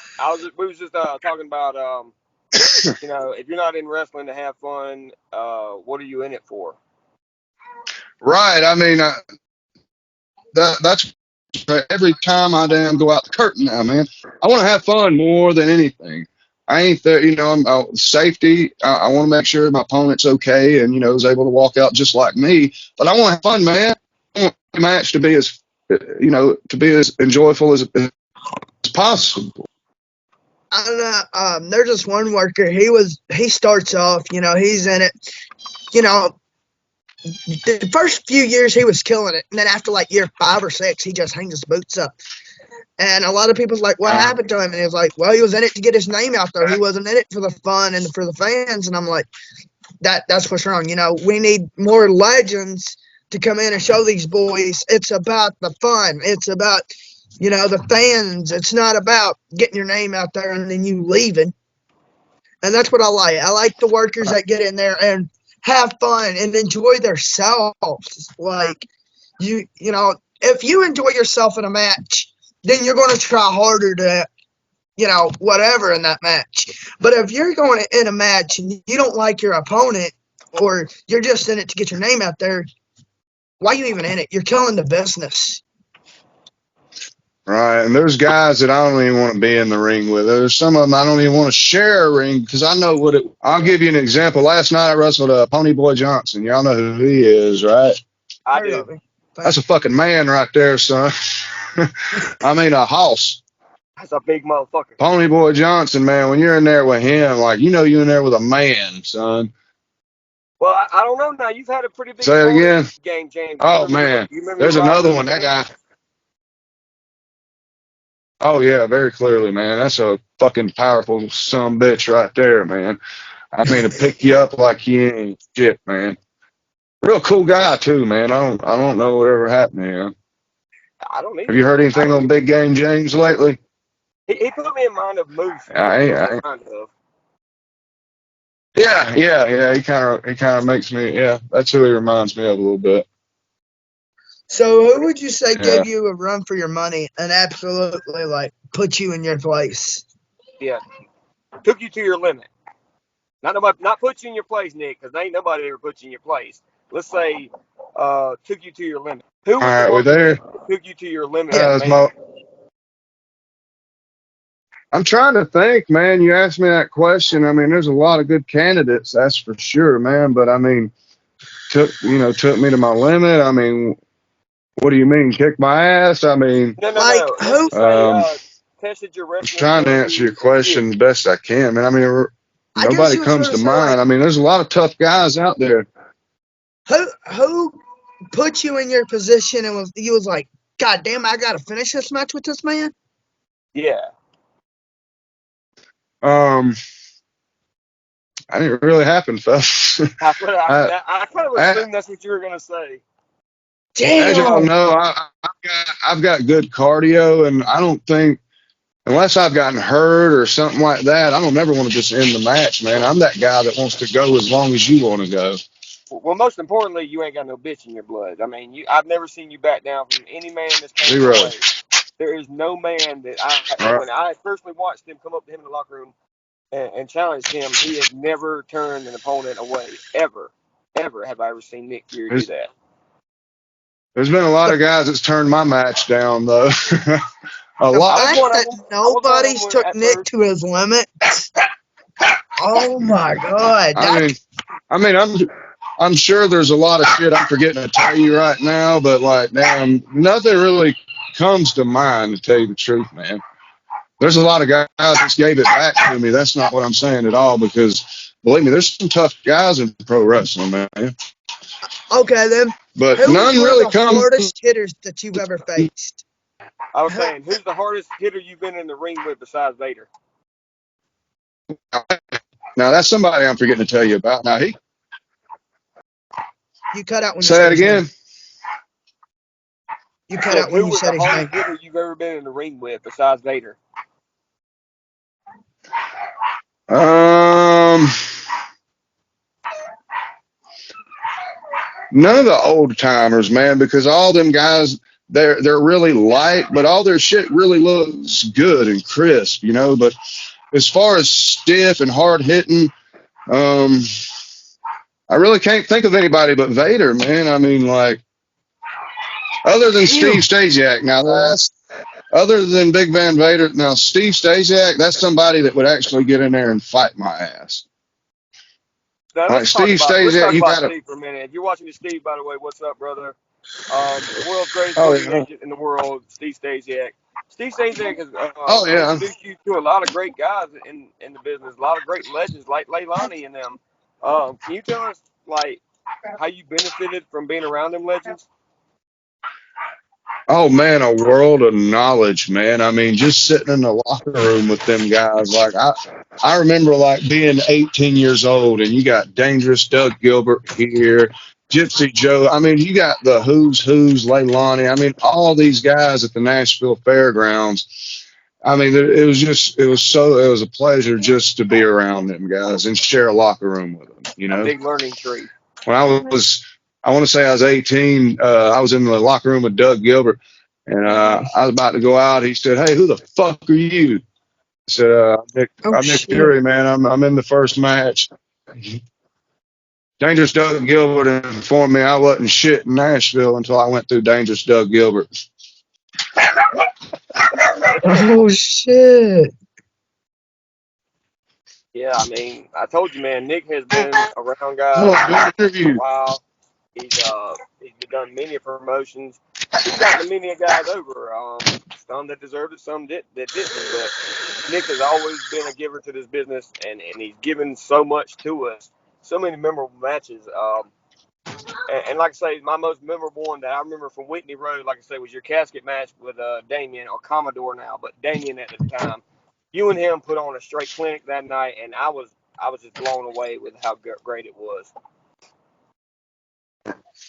We was just talking about if you're not in wrestling to have fun, what are you in it for? Right. I mean, that's every time I damn go out the curtain now, man. I want to have fun more than anything. I ain't there, I'm safety. I want to make sure my opponent's okay and, is able to walk out just like me. But I want to have fun, man. I want the match to be to be as enjoyable as possible. I don't know. There's this one worker. He starts off. He's in it. The first few years he was killing it, and then after like year 5 or 6, he just hangs his boots up. And a lot of people's like, what happened to him? And he was like, well, he was in it to get his name out there. He wasn't in it for the fun and for the fans. And I'm like, that's what's wrong. We need more legends to come in and show these boys it's about the fun. It's about, the fans. It's not about getting your name out there and then you leaving. And that's what I like. I like the workers that get in there and have fun and enjoy themselves. Like, if you enjoy yourself in a match, then you're going to try harder to, whatever in that match. But if you're going in a match and you don't like your opponent or you're just in it to get your name out there, why are you even in it? You're killing the business. Right. And there's guys that I don't even want to be in the ring with. There's some of them I don't even want to share a ring because I know I'll give you an example. Last night I wrestled Pony Boy Johnson. Y'all know who he is, right? I do. That's a fucking man right there, son. I mean, a hoss. That's a big motherfucker. Pony Boy Johnson, man, when you're in there with him, like, you're in there with a man, son. Well, I don't know now. You've had a pretty big Say it again. game, James. Oh, man. There's another one. That guy. Oh, yeah, very clearly, man. That's a fucking powerful son bitch right there, man. I mean, to pick you up like you ain't shit, man. Real cool guy, too, man. I don't know whatever happened to him. I don't either. Have you heard anything on Big Game James lately? He put me in mind of Moose. Yeah. He kind of makes me. Yeah, that's who he reminds me of a little bit. So, who would you say gave you a run for your money and absolutely put you in your place? Yeah, took you to your limit. Not put you in your place, Nick, because ain't nobody ever put you in your place. Let's say, took you to your limit. Who was all right, the we're there. Took you to your limit? I'm trying to think, man. You asked me that question. I mean, there's a lot of good candidates, that's for sure, man. But I mean, took me to my limit. I mean, what do you mean? Kick my ass? I mean, no. Who? Tested your wrestling. I'm trying to answer your question the best I can, man. I mean, nobody comes to mind. I mean, there's a lot of tough guys out there. Who put you in your position and was like, God damn, I gotta finish this match with this man? Yeah. I didn't really happen, fellas. I kind of assumed that's what you were gonna say. Damn. As y'all know, I've got good cardio, and I don't think unless I've gotten hurt or something like that, I don't ever want to just end the match, man. I'm that guy that wants to go as long as you want to go. Well, most importantly, you ain't got no bitch in your blood. I mean, I've never seen you back down from any man that's came your way. There is no man that when I personally watched him come up to him in the locker room and challenged him, he has never turned an opponent away. Ever have I ever seen Nick Fury do that. There's been a lot of guys that's turned my match down, though. A lot. The fact that nobody's took Nick to his limit. Oh my God! I mean, I'm sure there's a lot of shit I'm forgetting to tell you right now, but nothing really comes to mind, to tell you the truth, man. There's a lot of guys that gave it back to me. That's not what I'm saying at all, because believe me, there's some tough guys in pro wrestling, man. Okay, then. But none really come. Who's the hardest hitters that you've ever faced? I was saying, who's the hardest hitter you've been in the ring with besides Vader? Now that's somebody I'm forgetting to tell you about. Now he You cut out when you say said that his name. again. You I cut said, out when who you was the said his name. hardest hitter you've ever been in the ring with besides Vader? Um, None of the old timers, man, because all them guys they're really light, but all their shit really looks good and crisp, you know. But as far as stiff and hard hitting, um, I really can't think of anybody but Vader, man. I mean, like other than Steve Damn. Stasiak. Now that's other than Big Van Vader. Now Steve Stasiak, that's somebody that would actually get in there and fight my ass. Now Like Steve let's Stasiak, talk you about got to. Steve for a minute. If you're watching this, Steve, by the way, what's up, brother? The world's greatest Oh booking yeah. agent in the world, Steve Stasiak. Steve Stasiak has Oh yeah. introduced you to a lot of great guys in the business, a lot of great legends like Leilani and them. Can you tell us like how you benefited from being around them legends? Oh man, a world of knowledge, man. I mean, just sitting in the locker room with them guys. I remember like being 18 years old, and you got Dangerous Doug Gilbert here, Gypsy Joe. I mean, you got the who's Leilani. I mean, all these guys at the Nashville Fairgrounds. I mean, it was a pleasure just to be around them guys and share a locker room with them. You A know, big learning tree. when I want to say I was 18. I was in the locker room with Doug Gilbert, and I was about to go out. He said, "Hey, who the fuck are you?" I said, Oh I'm Nick shit. Fury, man. I'm in the first match." Dangerous Doug Gilbert informed me I wasn't shit in Nashville until I went through Dangerous Doug Gilbert. Oh shit. Yeah, I mean, I told you, man. Nick has been around Come guys on, do an for a interview. while. He's done many promotions. He's gotten many guys over. Some that deserved it, some that didn't. But Nick has always been a giver to this business, and he's given so much to us. So many memorable matches. And like I say, my most memorable one that I remember from Whitney Road, like I say, was your casket match with Damien, or Commodore now, but Damien at the time. You and him put on a straight clinic that night, and I was just blown away with how great it was.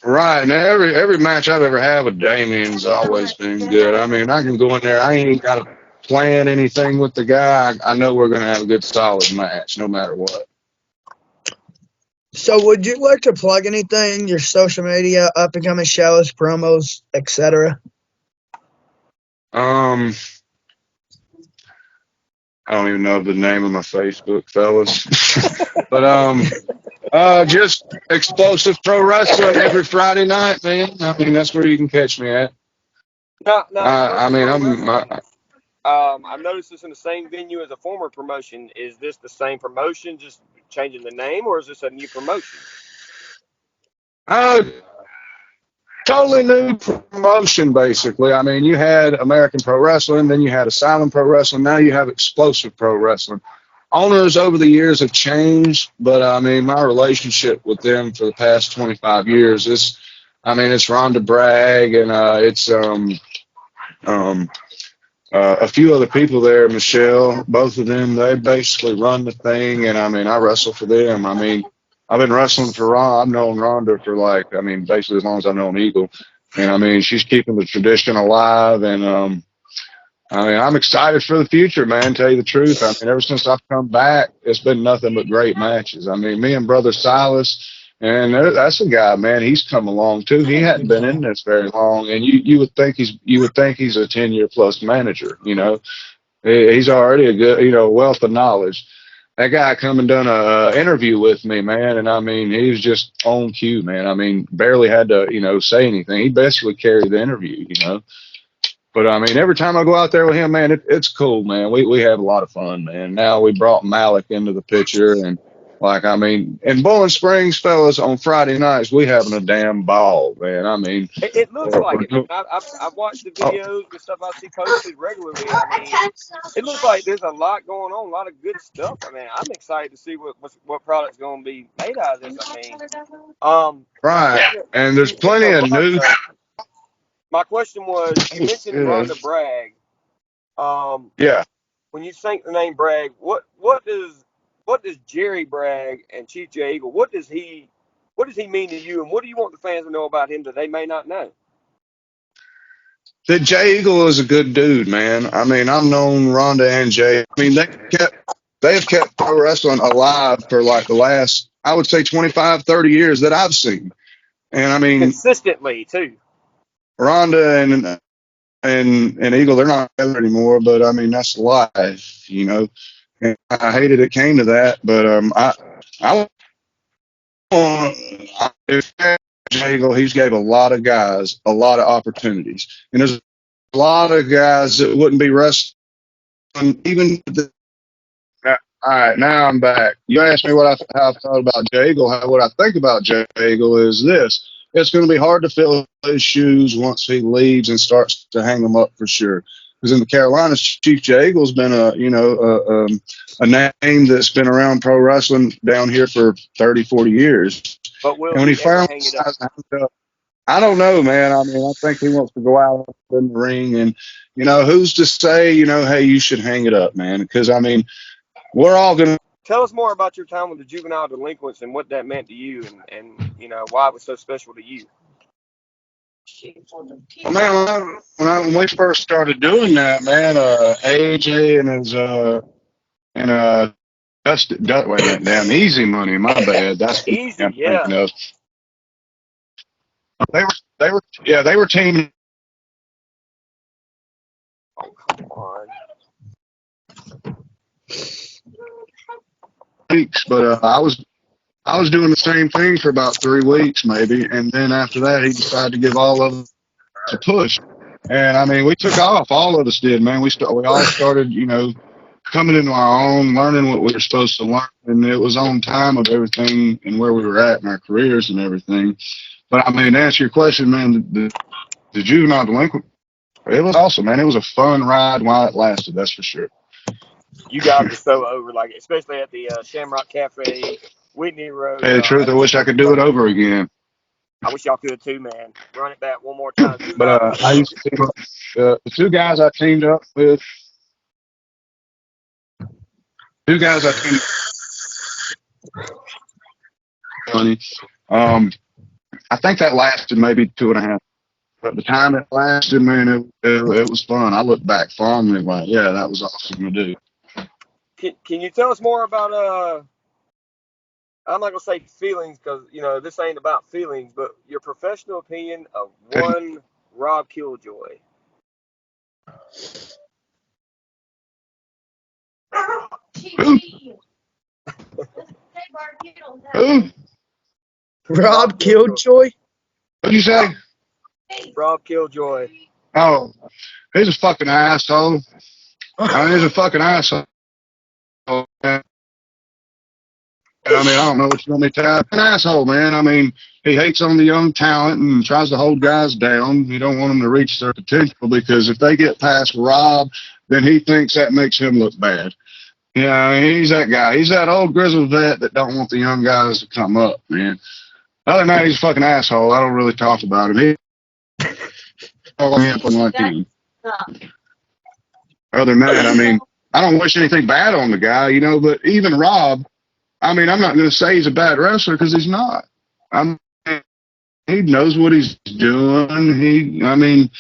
Right, and every match I've ever had with Damien's always been good. I mean, I can go in there. I ain't got to plan anything with the guy. I know we're gonna have a good, solid match, no matter what. So would you like to plug anything, your social media, up and coming shows, promos, etc.? Um, I don't even know the name of my Facebook, fellas, but just explosive pro wrestling every Friday night, man. I mean, that's where you can catch me at. Now, I Explosive mean, Pro Wrestling. I've noticed this in the same venue as a former promotion. Is this the same promotion, just changing the name, or is this a new promotion? uh, totally new promotion, basically. I mean, you had American Pro Wrestling, then you had Asylum Pro Wrestling, now you have Explosive Pro Wrestling. Owners over the years have changed, but I mean, my relationship with them for the past 25 years is, I mean, it's Rhonda Bragg and it's um, a few other people there, Michelle, both of them, they basically run the thing. And I mean, I wrestle for them. I mean, I've been wrestling for Ron. I've known Rhonda for like, I mean, basically as long as I've known Eagle. And I mean, she's keeping the tradition alive. And, I mean, I'm excited for the future, man. Tell you the truth. I mean, ever since I've come back, it's been nothing but great matches. I mean, me and brother Silas, and that's a guy, man. He's come along too. He hadn't been in this very long, and you would think he's a 10-year plus manager. You know, he's already a good, wealth of knowledge. That guy come and done a interview with me, man, and I mean, he was just on cue, man. I mean, barely had to, say anything. He basically carried the interview. But I mean, every time I go out there with him, man, it's cool, man. We have a lot of fun, man. Now we brought Malik into the picture, and like, I mean, in Bowling Springs, fellas, on Friday nights we having a damn ball, man. I mean, It looks like we're it, man. doing, I've watched the oh, videos and stuff I see posted regularly. I mean, it looks like there's a lot going on, a lot of good stuff. I mean, I'm excited to see what product's going to be made out of this. I mean, right, and there's speaking plenty of of new. Rhonda, my question was, you mentioned Yeah, Rhonda Bragg. Um, yeah. when you think the name Bragg, what does what does Jerry Bragg and Chief J Eagle, what does he mean to you, and what do you want the fans to know about him that they may not know? That Jay Eagle is a good dude, man. I mean, I've known Rhonda and Jay. I mean, they have kept pro wrestling alive for like the last, I would say, 25, 30 years that I've seen. And I mean, Consistently too. Rhonda and Eagle, they're not together anymore, but I mean, that's life, you know. And I hated it came to that, but I if Jay Eagle, he's gave a lot of guys a lot of opportunities, and there's a lot of guys that wouldn't be wrestling even. All right, now I'm back. You asked me how I thought about Jay Eagle. What I think about Jay Eagle is this: it's going to be hard to fill his shoes once he leaves and starts to hang them up for sure. Because in the Carolinas, Chief Jay Eagle's been a name that's been around pro wrestling down here for 30, 40 years. But will And when he he ever finally hang it decides up? to hang it up, I don't know, man. I mean, I think he wants to go out in the ring, and who's to say, hey, you should hang it up, man? Because I mean, we're all gonna. Tell us more about your time with the juvenile delinquents and what that meant to you, and why it was so special to you. Well, man, when we first started doing that, man, AJ and his wait a minute, damn, Easy Money, my bad. That's the Easy, I'm yeah. thinking of. They were teaming Oh, come on. weeks, but I was doing the same thing for about 3 weeks maybe, and then after that he decided to give all of us a push, and I mean we took off. All of us did, man. We all started, coming into our own, learning what we were supposed to learn, and it was on time of everything and where we were at in our careers and everything. But I mean, to answer your question, man, the juvenile delinquent, it was awesome, man. It was a fun ride while it lasted, that's for sure. You guys were so over, like especially at the Shamrock Cafe, Whitney Road. Hey, the truth, I wish I could do it over again. I wish y'all could too, man. Run it back one more time. But I used to team up, the two guys I teamed up with, funny. I think that lasted maybe 2.5. But the time it lasted, man, it was fun. I look back fondly, like, yeah, that was awesome to do. Can you tell us more about I'm not gonna say feelings because this ain't about feelings, but your professional opinion of one Rob Killjoy. Who? Who? Rob Killjoy? What'd you say? Rob Killjoy. Oh, he's a fucking asshole. I mean, he's a fucking asshole. Man. I mean, I don't know what you want me to tell. An asshole, man. I mean, he hates on the young talent and tries to hold guys down. You don't want them to reach their potential because if they get past Rob, then he thinks that makes him look bad. Yeah, he's that guy. He's that old grizzled vet that don't want the young guys to come up, man. Other than that, he's a fucking asshole. I don't really talk about him. He's all like him. Other than that, I mean, I don't wish anything bad on the guy, but even Rob, I mean, I'm not going to say he's a bad wrestler because he's not. He knows what he's doing. I mean,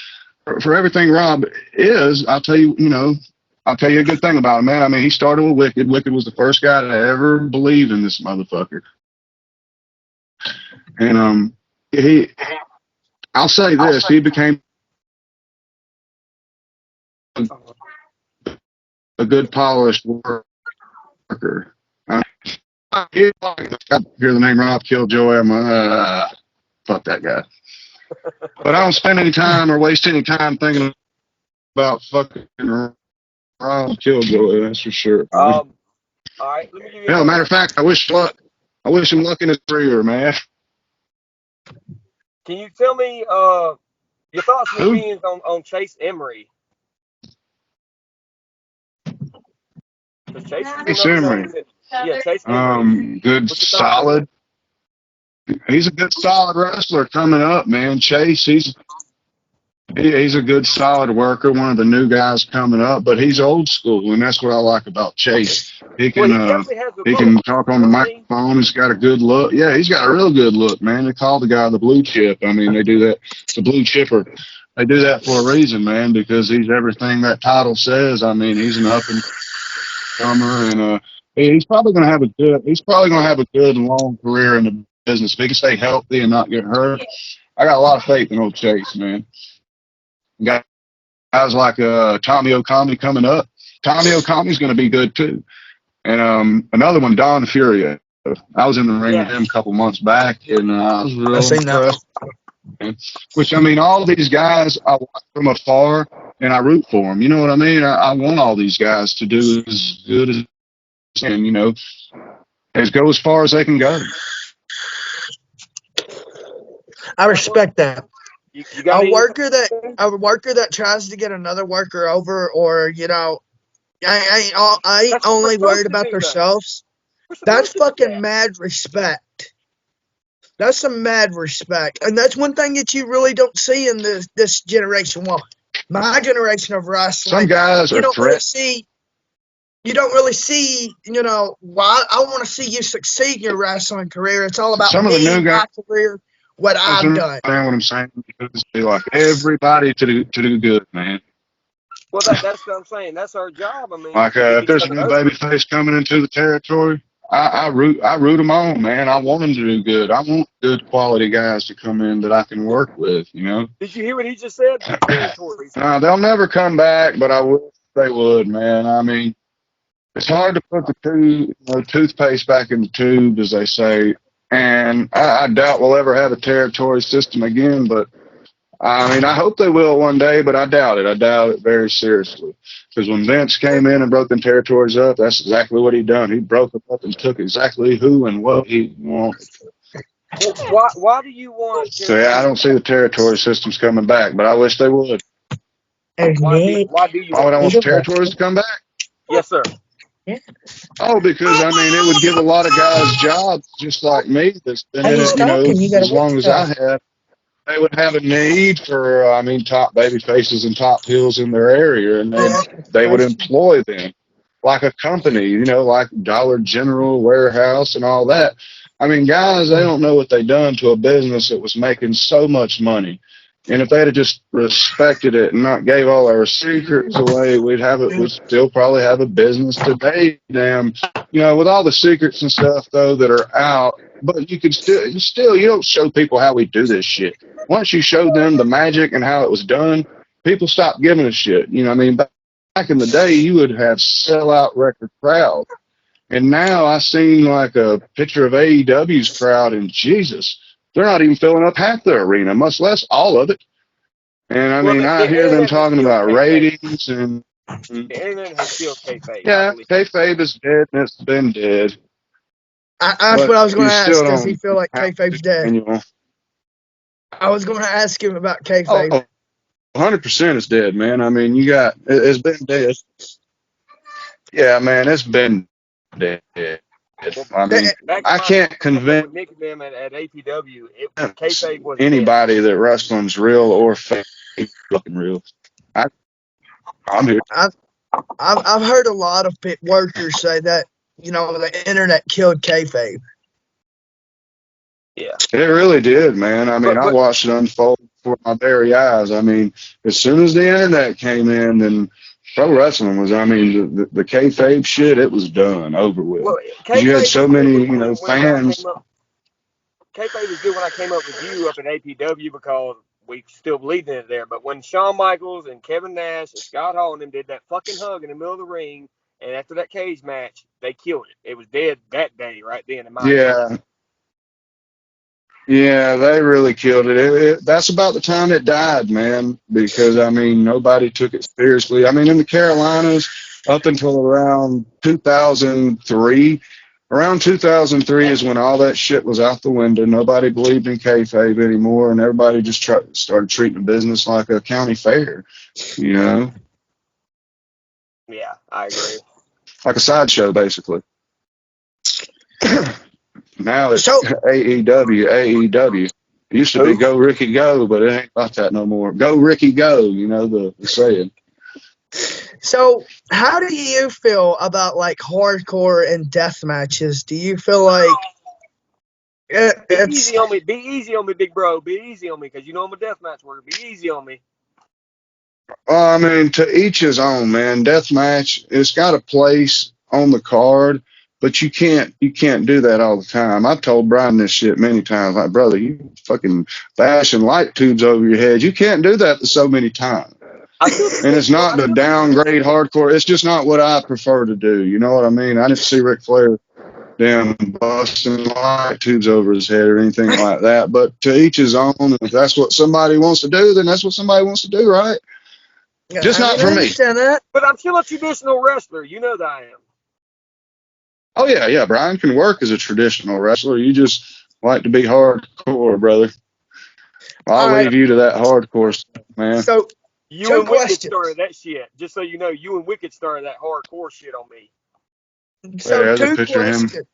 for everything Rob is, I'll tell you a good thing about him, man. I mean, he started with Wicked. Wicked was the first guy to ever believe in this motherfucker. And I'll say this, he became a good polished worker. Hear the name Rob Killjoy, I'm fuck that guy. But I don't spend any time or waste any time thinking about fucking Rob Killjoy, that's for sure. All right, let me give you. Hell, matter of fact, I wish him luck in his career, man. Can you tell me your thoughts and opinions on Chase Emery? Chase Emery. Yeah, Chase Emery. Good, solid. He's a good, solid wrestler coming up, man. Chase, He's a good, solid worker, one of the new guys coming up, but he's old school, and that's what I like about Chase. He Well, can he definitely has the he look. can talk You on the know what I mean? microphone. He's got a good look. Yeah, he's got a real good look, man. They call the guy the blue chip. I mean, they do that, the blue chipper. They do that for a reason, man, because he's everything that title says. I mean, he's an up and comer, and he's probably going to have a good. He's probably going to have a good and long career in the business. If he can stay healthy and not get hurt, I got a lot of faith in old Chase, man. Got guys like Tommy Okami coming up. Tommy Okami's going to be good too. And another one, Don Furia. I was in the ring with him a Yes. couple months back, and I was I real seen that one. impressed. Man. Which, I mean, all these guys I watch from afar, and I root for them. You know what I mean? I want all these guys to do as good as they can, you know, as go as far as they can go. I respect that. You got A any? worker that tries to get another worker over, or I ain't That's what we're only supposed worried to about do, though. themselves. We're That's supposed to do fucking that. mad respect. That's some mad respect, and that's one thing that you really don't see in this generation. Well, my generation of Some wrestling, guys you are don't really threat. see. You don't really see. Well, I want to see you succeed in your wrestling career. It's all about Some of the me, new guys my career, what I've understand done. what I'm saying. Because they like everybody to do good, man. Well, that's what I'm saying. That's our job. I mean, Like to get if each there's a other new over. baby face coming into the territory, I root them on, man. I want them to do good. I want good quality guys to come in that I can work with. You know, Did you hear what he just said? The territories. they'll never come back, but I wish they would, man. I mean, it's hard to put the toothpaste back in the tube, as they say, and I doubt we'll ever have a territory system again. But I mean, I hope they will one day, but I doubt it. I doubt it very seriously. Because when Vince came in and broke them territories up, that's exactly what he done. He broke them up and took exactly who and what he wanted. Well, why do you want So yeah, I territories don't see back? the territory systems coming back, but I wish they would. There's Nick. Why do you Why would want I them? want the Peter territories Buster. to come back? Yes, sir. Yeah. Oh, because I mean, it would give a lot of guys jobs just like me that's been Are in you it, you know, stalking? You got a as witch long as I card. have. They would have a need for, I mean, top baby faces and top heels in their area, and Can I ask you a they would question? employ them like a company, you know, like Dollar General, Warehouse, and all that. I mean, guys, they don't know what they done to a business that was making so much money. And if they'd have just respected it and not gave all our secrets away, we'd still probably have a business today. Damn, you know, with all the secrets and stuff though that are out, but you can still you don't show people how we do this shit. Once you showed them the magic and how it was done, people stopped giving a shit. You know, what I mean, back in the day, you would have sellout record crowds, and now I seen like a picture of AEW's crowd, and Jesus, they're not even filling up half the arena, much less all of it. And I Well, mean, the I hear them internet has talking killed about kayfabe. ratings and The internet has killed kayfabe, I yeah, believe. kayfabe is dead and it's been dead, That's but what I was going you to still ask. Does he don't feel like have kayfabe's to dead? annual. I was going to ask him about kayfabe. Oh, 100% is dead, man. I mean, it's been dead. Yeah, man, it's been dead. Well, I mean, back in I my day, can't growing up convince with Nick and them at APW, kayfabe was dead. anybody that wrestling's real or fake looking real. I, I'm here. I've, I've heard a lot of workers say that, the internet killed kayfabe. Yeah. It really did, man. I mean, I But watched it unfold before my very eyes. I mean, as soon as the internet came in, then pro wrestling was, I mean, the kayfabe shit, it was done, over with. well, Because you had kayfabe so was many, good you know, whenever I fans. came up. Kayfabe was good when I came up with you up in APW because we still believed in it there. But when Shawn Michaels and Kevin Nash and Scott Hall and them did that fucking hug in the middle of the ring, and after that cage match, they killed it. It was dead that day, right then, in my opinion. Yeah, yeah, they really killed it. That's about the time it died, man, because I mean, nobody took it seriously. I mean, in the Carolinas, up until around 2003, around 2003 is when all that shit was out the window. Nobody believed in kayfabe anymore, and everybody just started treating business like a county fair, you know, Yeah, I agree. like a sideshow, basically. Now it's So, AEW, AEW. It used to be go Ricky go, but it ain't like that no more. Go Ricky go, you know the saying. So, how do you feel about like hardcore and death matches? Do you feel like Be it's easy on me. Be easy on me, big bro. Be easy on me, because you know I'm a deathmatch worker. Be easy on me. Well, I mean, to each his own, man. Deathmatch, it's got a place on the card, but you can't do that all the time. I've told Brian this shit many times. Like, brother, you fucking bashing light tubes over your head. You can't do that so many times. I still think And that, it's not I to still think it's downgrade hardcore. It's just not what I prefer to do. You know what I mean? I didn't see Ric Flair damn busting light tubes over his head or anything like that. But to each his own. If that's what somebody wants to do, then that's what somebody wants to do, right? Just I not mean, for I me. understand that. But I'm still a traditional wrestler. You know that I am. Oh yeah, yeah. Brian can work as a traditional wrestler. You just like to be hardcore, brother. All I'll right. leave you to that hardcore stuff, man. So, You two and Wicked questions. started that shit. Just so you know, you and Wicked started that hardcore shit on me. So, There's a two picture of him. questions.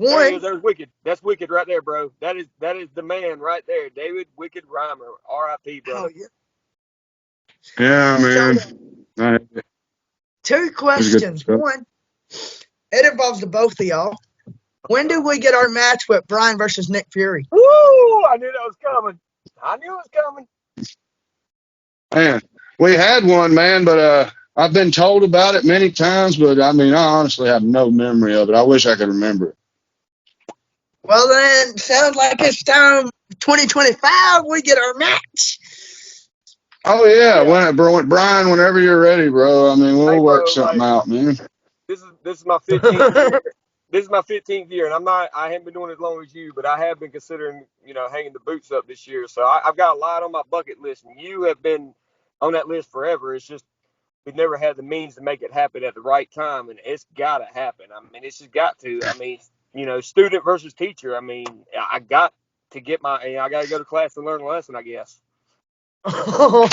There he is. One, There's Wicked. That's Wicked right there, bro. That is the man right there, David Wicked Reimer. R.I.P. hell brother. yeah. Yeah, So, man. All right. two There's a good questions. stuff. One, it involves the both of y'all. When do we get our match with Brian versus Nick Fury? Woo! I knew that was coming. I knew it was coming. Man, we had one, man, but I've been told about it many times, but I mean, I honestly have no memory of it. I wish I could remember it. Well, then, sounds like it's time 2025 we get our match. Oh yeah, Yeah. Brian, whenever you're ready, bro. I mean, Hey, we'll work bro. something Like, out, man. this is my 15th year. This is my 15th year, and I haven't been doing it as long as you, but I have been considering, hanging the boots up this year. So I've got a lot on my bucket list, and you have been on that list forever. It's just we've never had the means to make it happen at the right time, and it's got to happen. I mean, it's just got to. I mean, student versus teacher. I mean, I got to get I got to go to class and learn a lesson, I guess.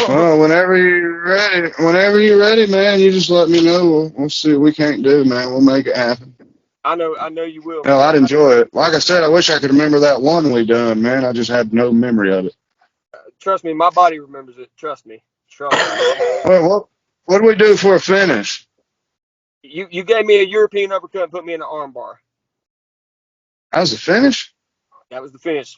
Well, whenever you're ready, man, you just let me know. We'll see what we can't do, man. We'll make it happen. I know you will, Hell, I'd man. enjoy it. Like I said, I wish I could remember that one we done, man. I just had no memory of it. Trust me, my body remembers it. Trust me. Trust me. Well, what do we do for a finish? You gave me a European uppercut and put me in an armbar. How's the finish? That was the finish.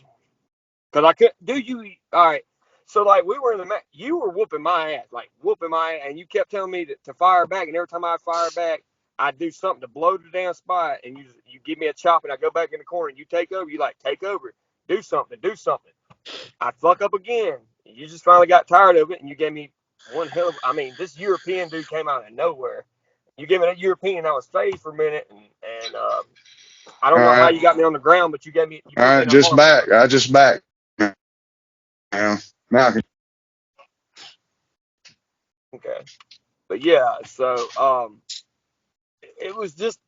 Cause I could do you all right. So like we were in the match, you were whooping my ass, like whooping my ass, and you kept telling me to fire back, and every time I fire back, I'd do something to blow the damn spot, and you give me a chop, and I go back in the corner, and you take over. You like take over, do something, do something. I fuck up again. You just finally got tired of it, and you gave me one hell of. I mean, this European dude came out of nowhere. You gave me that European, I was phased for a minute, and I All don't know how right, you got me on the ground, but you all put me right, in an just arm bar. back. I just back. Now, now, Okay. But yeah, so it was just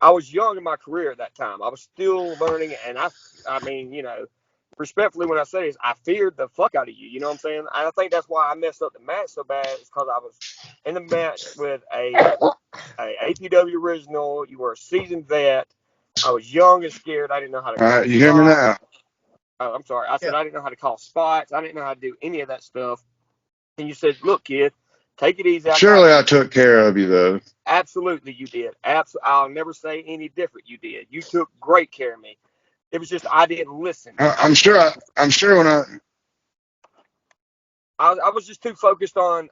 I was young in my career at that time. I was still learning, and I mean, respectfully, when I say this, I feared the fuck out of you. You know what I'm saying? And I think that's why I messed up the match so bad. Is because I was in the match with a APW original. You were a seasoned vet. I was young and scared. I didn't know how to all call right. You hear me spots. now? Oh, I'm sorry. I Yeah. said I didn't know how to call spots. I didn't know how to do any of that stuff. And you said, "Look, kid, take it easy. I got Surely I you." took care of you though. Absolutely, you did. I'll never say any different. You did. You took great care of me. It was just I didn't listen. I'm sure. I'm sure when I. I was just too focused on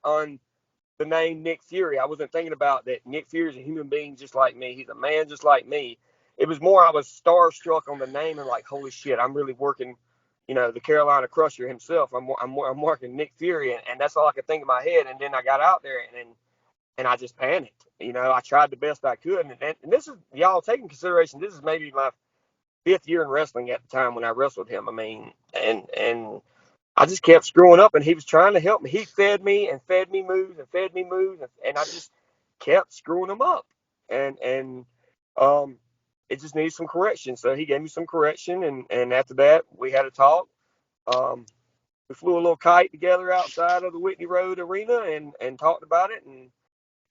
the name Nick Fury. I wasn't thinking about that Nick Fury is a human being just like me. He's a man just like me. It was more I was starstruck on the name and like, holy shit, I'm really working. The Carolina Crusher himself. I'm working Nick Fury, and that's all I could think in my head. And then I got out there, and I just panicked. I tried the best I could, and this is y'all taking consideration. This is maybe my fifth year in wrestling at the time when I wrestled him. I mean, and I just kept screwing up, and he was trying to help me. He fed me and fed me moves and fed me moves, and I just kept screwing him up, and um, it just needed some correction. So he gave me some correction, and after that we had a talk. Um, we flew a little kite together outside of the Whitney Road Arena and talked about it, and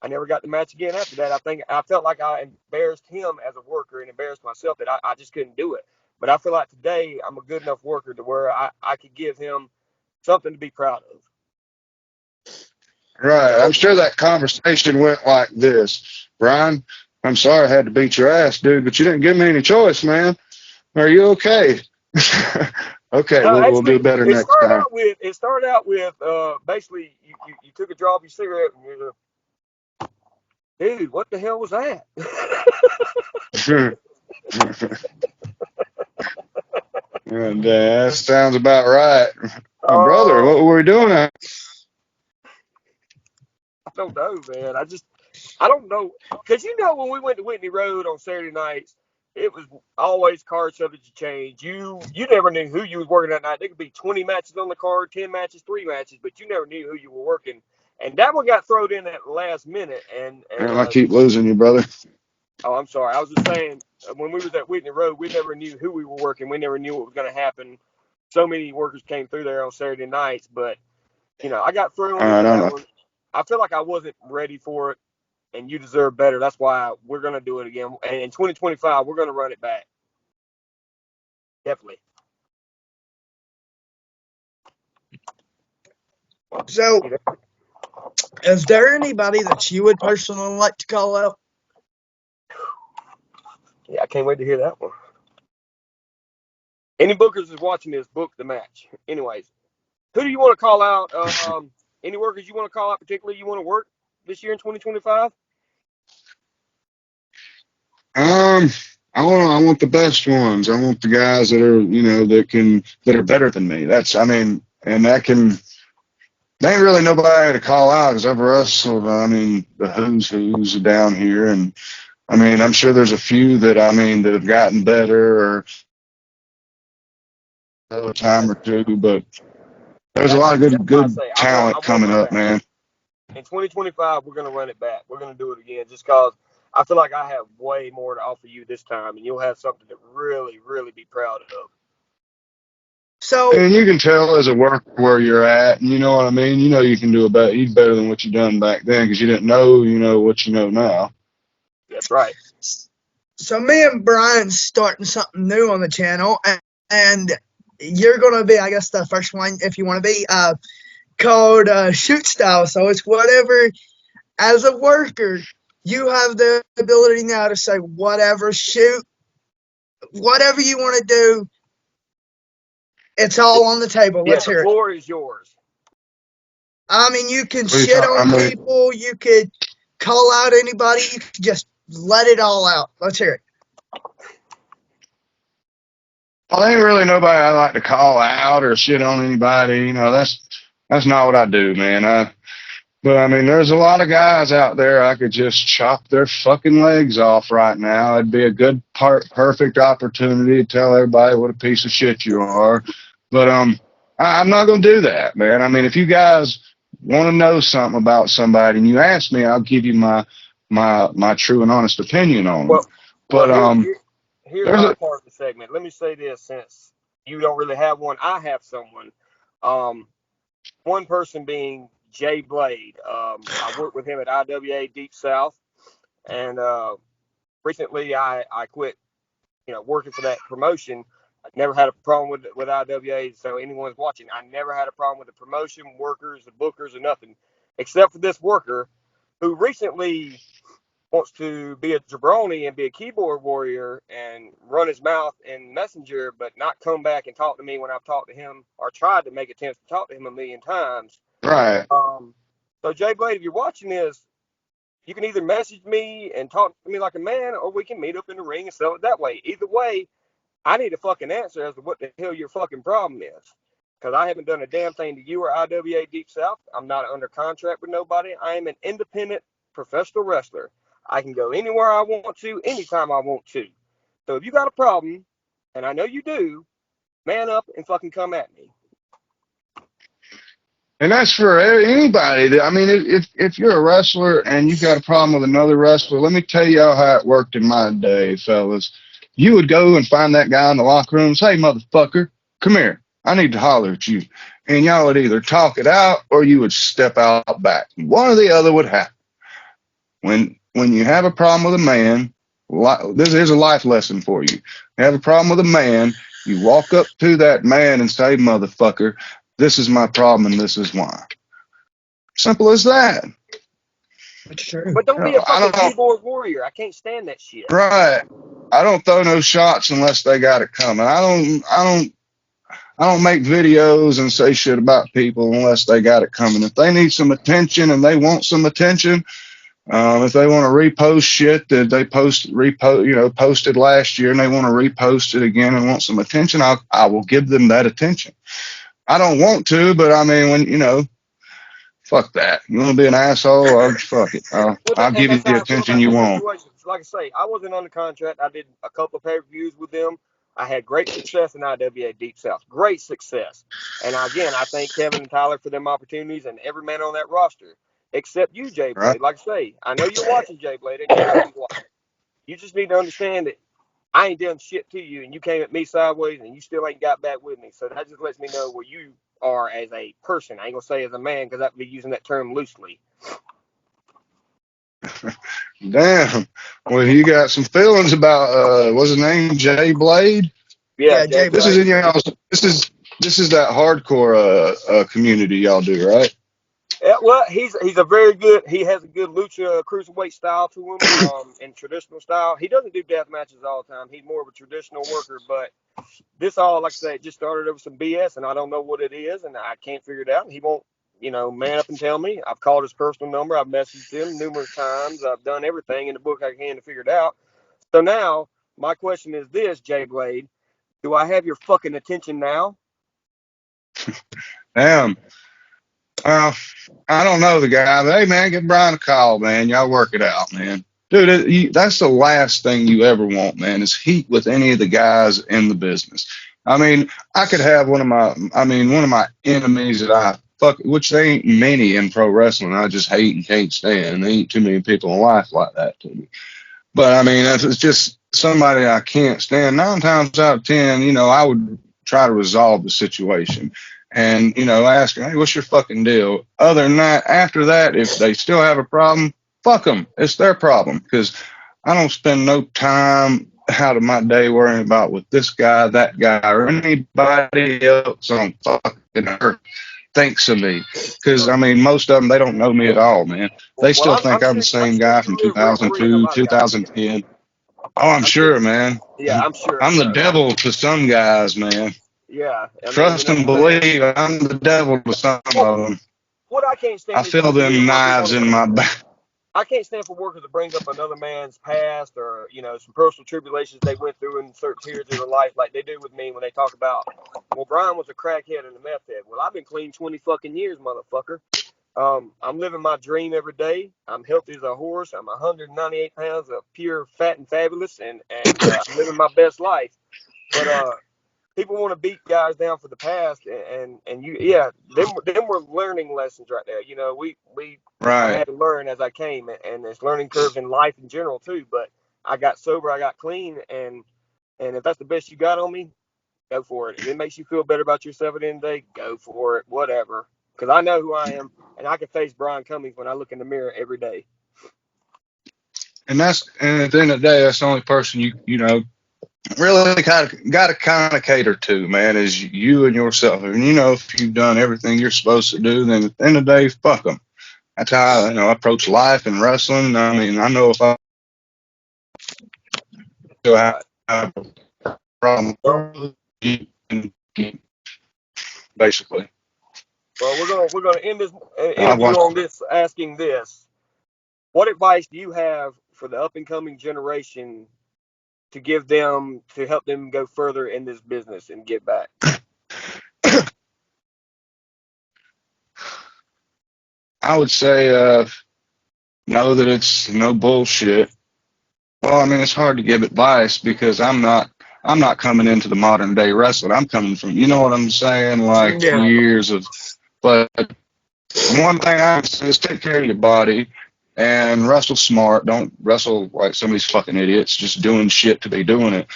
I never got the match again after that. I think I felt like I embarrassed him as a worker and embarrassed myself that I just couldn't do it. But I feel like today I'm a good enough worker to where I could give him something to be proud of. Right. I'm So, sure that conversation went like this. Brian, I'm sorry I had to beat your ass, dude, but you didn't give me any choice, man. Are you okay? Okay, no, we'll do actually, better next time. it started out with basically you took a draw of your cigarette and you're like, dude, what the hell was that? And that sounds about right. My brother, Oh, what were we doing? I don't know, man. I don't know, because when we went to Whitney Road on Saturday nights, it was always card subject to change. You never knew who you was working that night. There could be 20 matches on the card, 10 matches, 3 matches, but you never knew who you were working. And that one got thrown in at the last minute. And I keep losing you, brother. oh, I'm sorry. I was just saying, when we was at Whitney Road, we never knew who we were working. We never knew what was going to happen. So many workers came through there on Saturday nights, but I got thrown I into don't that know. one. I feel like I wasn't ready for it, and you deserve better. That's why we're going to do it again. And in 2025, we're going to run it back. Definitely. So, is there anybody that you would personally like to call out? Yeah, I can't wait to hear that one. Any bookers is watching this, book the match. Anyways, who do you want to call out? Any workers you want to call out, particularly you want to work this year in 2025? Um, I want the best ones. I want the guys that are, that are better than me. And that can. There ain't really nobody to call out because I've wrestled. The who's down here, and I'm sure there's a few that that have gotten better or a time or two, but there's a lot of That's why I good say I talent want coming it up, back. man. In 2025, we're going to run it back. We're going to do it again just because I feel like I have way more to offer you this time, and you'll have something to really, really be proud of. So, And you can tell as a worker where you're at, and you know what I mean. You know you can do better than what you done back then because you didn't know, what you know now. That's right. so me and Brian's starting something new on the channel, and you're gonna be, I guess, the first one if you want to be, called shoot style. So it's whatever, as a worker, you have the ability now to say whatever, shoot, whatever you want to do. It's all on the table. Yeah, Let's the hear it. floor is yours. You can What are you shit talking? on people. You could call out anybody. You could just let it all out. Let's hear it. Well, there ain't really nobody I like to call out or shit on anybody. That's not what I do, man. But there's a lot of guys out there I could just chop their fucking legs off right now. It'd be a perfect opportunity to tell everybody what a piece of shit you are. But I'm not gonna do that, man. If you guys want to know something about somebody and you ask me, I'll give you my true and honest opinion on them. Well, But here's there's my a part of the segment. Let me say this, since you don't really have one, I have someone. Um, One person being Jay Blade. I worked with him at IWA Deep South, and recently I quit, working for that promotion. I never had a problem with IWA, so anyone's watching, I never had a problem with the promotion, workers, the bookers, or nothing, except for this worker who recently wants to be a jabroni and be a keyboard warrior and run his mouth in Messenger, but not come back and talk to me when I've talked to him or tried to make attempts to talk to him a million times. right. So Jay Blade, if you're watching this, you can either message me and talk to me like a man, or we can meet up in the ring and sell it that way. Either way, I need a fucking answer as to what the hell your fucking problem is. Because I haven't done a damn thing to you or IWA Deep South. I'm not under contract with nobody. I am an independent professional wrestler. I can go anywhere I want to, anytime I want to. So if you got a problem, and I know you do, man up and fucking come at me. And that's for anybody. If you're a wrestler and you got a problem with another wrestler, let me tell y'all how it worked in my day, fellas. You would go and find that guy in the locker room and say, "Hey, motherfucker, come here. I need to holler at you." And y'all would either talk it out or you would step out back. One or the other would happen. When you have a problem with a man, Here's a life lesson for you. You have a problem with a man, you walk up to that man and say, motherfucker, this is my problem and this is why. Simple as that. That's true. But don't be a I fucking don't keyboard warrior. I can't stand that shit. right. I don't throw no shots unless they got it coming. I don't make videos and say shit about people unless they got it coming. If they need some attention and they want some attention, if they want to repost shit that they posted last year and they want to repost it again and want some attention, I will give them that attention. I don't want to, but I mean, fuck that. You want to be an asshole? Fuck it. I'll give you That's the how I feel attention about you this want. situation. Like I say, I wasn't under contract. I did a couple of pay-per-views with them. I had great success in IWA Deep South. Great success. And again, I thank Kevin and Tyler for them opportunities and every man on that roster, except you, Jay Right? Blade. Like I say, I know you're watching, Jay Blade, and you know you watch. You just need to understand that I ain't done shit to you, and you came at me sideways, and you still ain't got back with me. So that just lets me know where you are as a person. I ain't gonna say as a man because I'd be using that term loosely. Damn. Well, you got some feelings about what's his name? Jay Blade? Yeah, Yeah, Jay Jay This is Blade. Blade. in your house. This is that hardcore community y'all do, right? Yeah, well, he's a very good. He has a good lucha cruiserweight style to him, and traditional style. He doesn't do death matches all the time. He's more of a traditional worker. But this all, like I say, it just started over some BS, and I don't know what it is, and I can't figure it out. And he won't, man up and tell me. I've called his personal number. I've messaged him numerous times. I've done everything in the book I can to figure it out. So now my question is this, Jay Blade: do I have your fucking attention now? Damn. Uh, I don't know the guy, but hey, man, give Brian a call, man. Y'all work it out, man. Dude, that's the last thing you ever want, man, is heat with any of the guys in the business. I mean, I could have one of my enemies that I fuck, which they ain't many in pro wrestling. I just hate and can't stand. There ain't too many people in life like that to me. But I mean, if it's just somebody I can't stand, 9 times out of 10, I would try to resolve the situation and, ask, hey, what's your fucking deal? Other than that, after that, if they still have a problem, fuck them. It's their problem because I don't spend no time out of my day worrying about what this guy, that guy, or anybody else on fucking earth thinks of me. Because, I mean, most of them, they don't know me at all, man. They Well, still I'm, think I'm I'm the sure I'm same sure guy you from live rent free in a 2002, lot of guys' head. 2010. Oh, I'm I'm sure. sure, man. Yeah, I'm sure I'm the so. devil to some guys, man. Yeah, I mean, Trust and like I say, believe I'm the devil to some well, of them. what I can't I stand is feel when me them and workers knives want to. in my back. I can't stand for workers to bring up another man's past or some personal tribulations they went through in certain periods of their life, like they do with me when they talk about, well, Brian was a crackhead and a meth head. Well, I've been clean 20 fucking years, motherfucker. I'm living my dream every day. I'm healthy as a horse. I'm 198 pounds of pure fat and fabulous, and I'm living my best life. But people want to beat guys down for the past, and them were learning lessons right there. I Right. had to learn as I came, and there's learning curves in life in general too. But I got sober, I got clean, and if that's the best you got on me, go for it. If it makes you feel better about yourself at the end of the day, go for it. Whatever, because I know who I am, and I can face Brian Cummings when I look in the mirror every day. And at the end of the day, that's the only person really kind of cater to, man, is you and yourself. And if you've done everything you're supposed to do, then at the end of the day, fuck them. That's how I approach life and wrestling. I mean, I know if I still Right. have a problem, Well, basically. well, we're gonna end this I interview want on this asking this. What advice do you have for the up and coming generation to give them to help them go further in this business and get back? I would say know that it's no bullshit. Well, I mean, it's hard to give advice because I'm not coming into the modern day wrestling. I'm coming from, you know what I'm saying, like Yeah. years of. But one thing I would say is take care of your body and wrestle smart. Don't wrestle like some of these fucking idiots just doing shit to be doing it.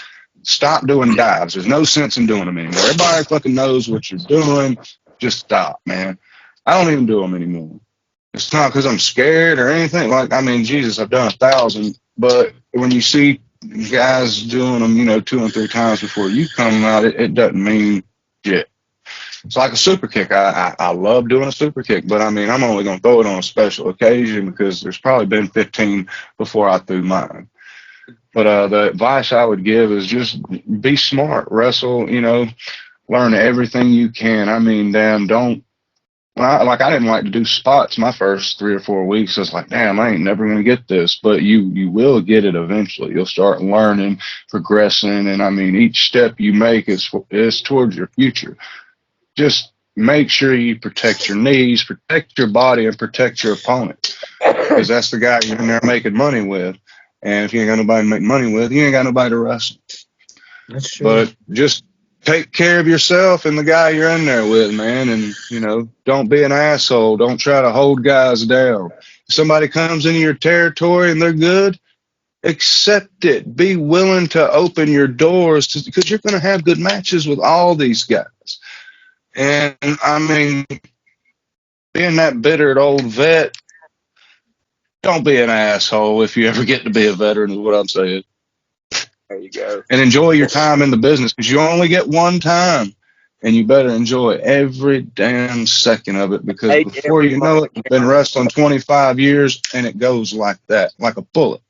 Stop doing dives. There's no sense in doing them anymore. Everybody fucking knows what you're doing. Just stop, man. I don't even do them anymore. It's not because I'm scared or anything. Like, I mean, Jesus, I've done 1,000. But when you see guys doing them, 2 and 3 times before you come out, it doesn't mean shit. It's like a super kick. I love doing a super kick, but I mean, I'm only going to throw it on a special occasion because there's probably been 15 before I threw mine. But the advice I would give is just be smart, wrestle, learn everything you can. I mean, damn, don't. I didn't like to do spots my first 3 or 4 weeks. I was like, damn, I ain't never going to get this. But you will get it eventually. You'll start learning, progressing. And I mean, each step you make is towards your future. Just make sure you protect your knees, protect your body, and protect your opponent. Because that's the guy you're in there making money with. And if you ain't got nobody to make money with, you ain't got nobody to wrestle. That's true. But just take care of yourself and the guy you're in there with, man. And, don't be an asshole. Don't try to hold guys down. If somebody comes into your territory and they're good, accept it. Be willing to open your doors because you're going to have good matches with all these guys. And, I mean, being that bittered old vet, don't be an asshole if you ever get to be a veteran is what I'm saying. There you go. And enjoy your time in the business because you only get one time. And you better enjoy every damn second of it because before you know it, you've been wrestling 25 years and it goes like that, like a bullet.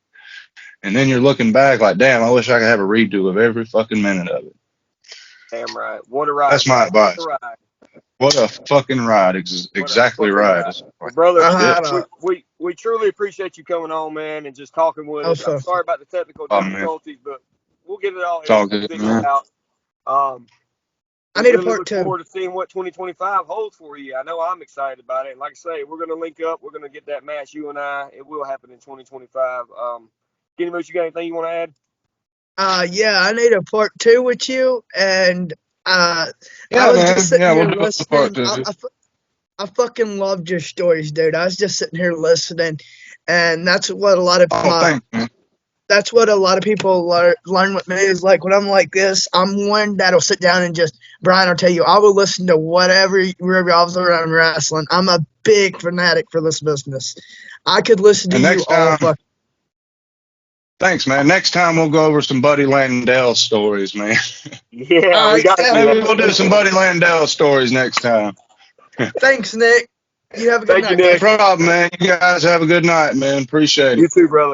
And then you're looking back like, damn, I wish I could have a redo of every fucking minute of it. Damn right. What a ride. That's my advice. What a fucking ride. Exactly right. Well, brother, we truly appreciate you coming on, man, and just talking with us. I'm sorry about the technical difficulties, but we'll get it all figured out. I need a really part look 2. forward to seeing what 2025 holds for you. I know I'm excited about it. And like I say, we're going to link up. We're going to get that match, you and I. It will happen in 2025. Skinnymoose, you got anything you want to add? Yeah, I need a part 2 with you. And I was just sitting here listening. I fucking loved your stories, dude. I was just sitting here listening. And that's what a lot of that's what a lot of people learn with me is like when I'm like this, I'm one that'll sit down and just, Brian will tell you, I will listen to whatever revolves around wrestling. I'm a big fanatic for this business. I could listen to you all fucking. Thanks, man. Next time we'll go over some Buddy Landell stories, man. Yeah, maybe we'll do some Buddy Landell stories next time. Thanks, Nick. You have a good night. No problem, man. You guys have a good night, man. Appreciate it. You too, brother.